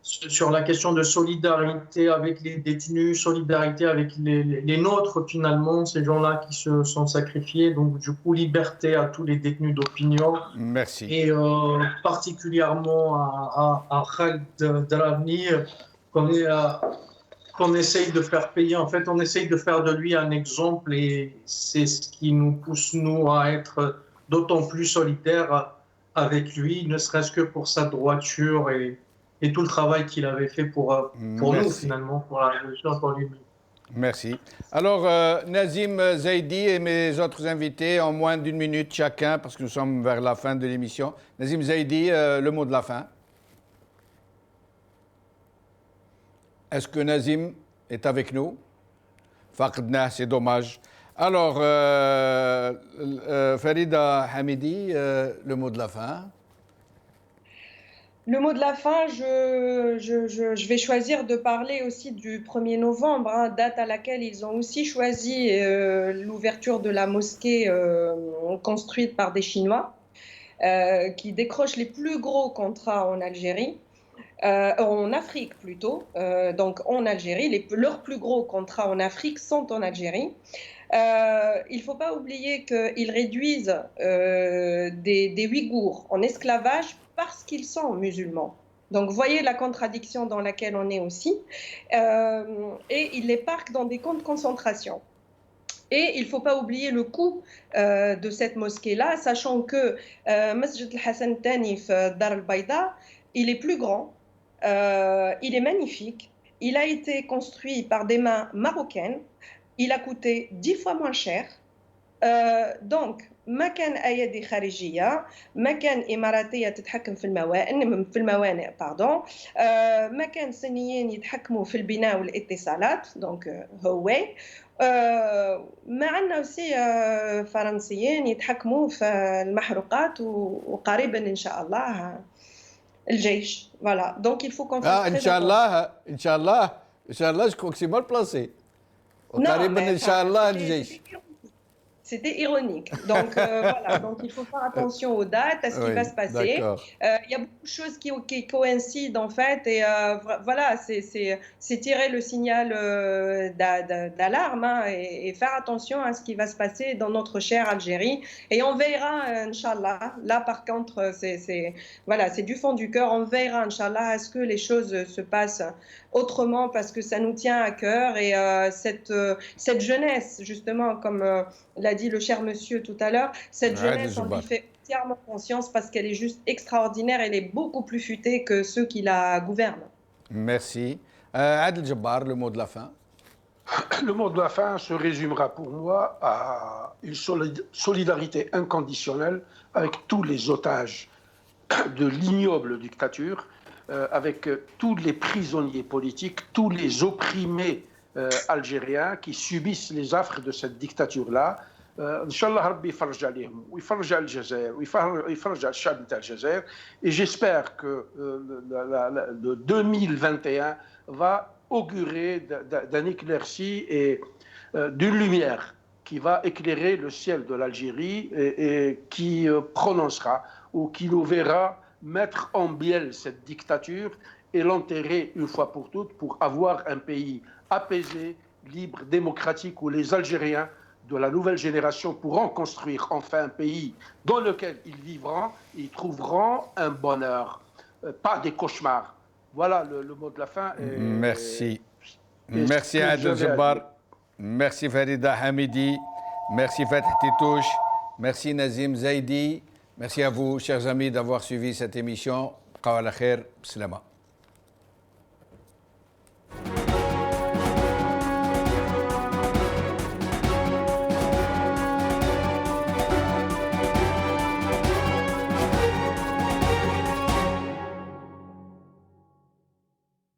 sur la question de solidarité avec les détenus, solidarité avec les nôtres finalement, ces gens-là qui se sont sacrifiés. Donc du coup, liberté à tous les détenus d'opinion. Merci. Et particulièrement à Khaled Dravni, qu'on essaye de faire payer. En fait, on essaye de faire de lui un exemple et c'est ce qui nous pousse, nous, à être d'autant plus solidaires avec lui, ne serait-ce que pour sa droiture et tout le travail qu'il avait fait pour nous, finalement, pour la révolution, pour lui. Merci. Alors, Nazim Zaidi et mes autres invités, en moins d'1 minute chacun, parce que nous sommes vers la fin de l'émission. Nazim Zaidi, le mot de la fin. Est-ce que Nazim est avec nous? Faqdna, c'est dommage. Alors, Farida Hamidi, le mot de la fin. Le mot de la fin, je vais choisir de parler aussi du 1er novembre, hein, date à laquelle ils ont aussi choisi l'ouverture de la mosquée construite par des Chinois, qui décrochent les plus gros contrats en Algérie. En Afrique plutôt, donc en Algérie, leurs plus gros contrats en Afrique sont en Algérie. Il ne faut pas oublier qu'ils réduisent des Ouïghours en esclavage parce qu'ils sont musulmans. Donc voyez la contradiction dans laquelle on est aussi. Et ils les parquent dans des camps de concentration. Et il ne faut pas oublier le coût de cette mosquée-là, sachant que Masjid al-Hassan Tanif Dar al-Bayda, il est plus grand. Il est magnifique. Il a été construit par des mains marocaines. Il a coûté 10 fois moins cher. Donc, ما كان أيدي خارجية، ما كان إماراتية تتحكم في الموانئ باردون، ما كان صينيين يتحكموا في البناء والاتصالات دونك هواوي، ما عندنا aussi فرنسيين يتحكموا في المحروقات وقريبا إن شاء الله الجيش. Voilà. Donc il faut qu'on fasse Inch'Allah, je crois que c'est mal placé. Non, mais Inch'Allah, الجيش. C'était ironique. Donc, voilà. Donc, il faut faire attention aux dates, à ce qui va se passer. Il y a beaucoup de choses qui coïncident, en fait. Et voilà, c'est tirer le signal d'alarme hein, et faire attention à ce qui va se passer dans notre chère Algérie. Et on veillera, Inch'Allah. Là, par contre, c'est du fond du cœur. On veillera, Inch'Allah, à ce que les choses se passent autrement parce que ça nous tient à cœur. Et cette jeunesse, justement, comme l'a dit le cher monsieur tout à l'heure, cette jeunesse, on lui fait entièrement conscience parce qu'elle est juste extraordinaire, elle est beaucoup plus futée que ceux qui la gouvernent. Merci. Adel Jabbar, le mot de la fin. Le mot de la fin se résumera pour moi à une solidarité inconditionnelle avec tous les otages de l'ignoble dictature, avec tous les prisonniers politiques, tous les opprimés algériens qui subissent les affres de cette dictature-là. Inch'Allah, Rabbi يفرج عليهم ويفرج على الجزائر ويفرج على الشعب نتاع الجزائر. Et j'espère que le 2021 va augurer d'un éclairci et d'une lumière qui va éclairer le ciel de l'Algérie et qui prononcera ou qui nous verra mettre en bielle cette dictature et l'enterrer une fois pour toutes pour avoir un pays apaisé, libre, démocratique, où les Algériens de la nouvelle génération pourront construire enfin un pays dans lequel ils vivront et ils trouveront un bonheur, pas des cauchemars. Voilà le mot de la fin. Merci. Merci Adel Jabbar. Merci Farida Hamidi. Merci Fatih Titouche. Merci Nazim Zaidi. Merci à vous, chers amis, d'avoir suivi cette émission. Bqaw ala khair. Bislama.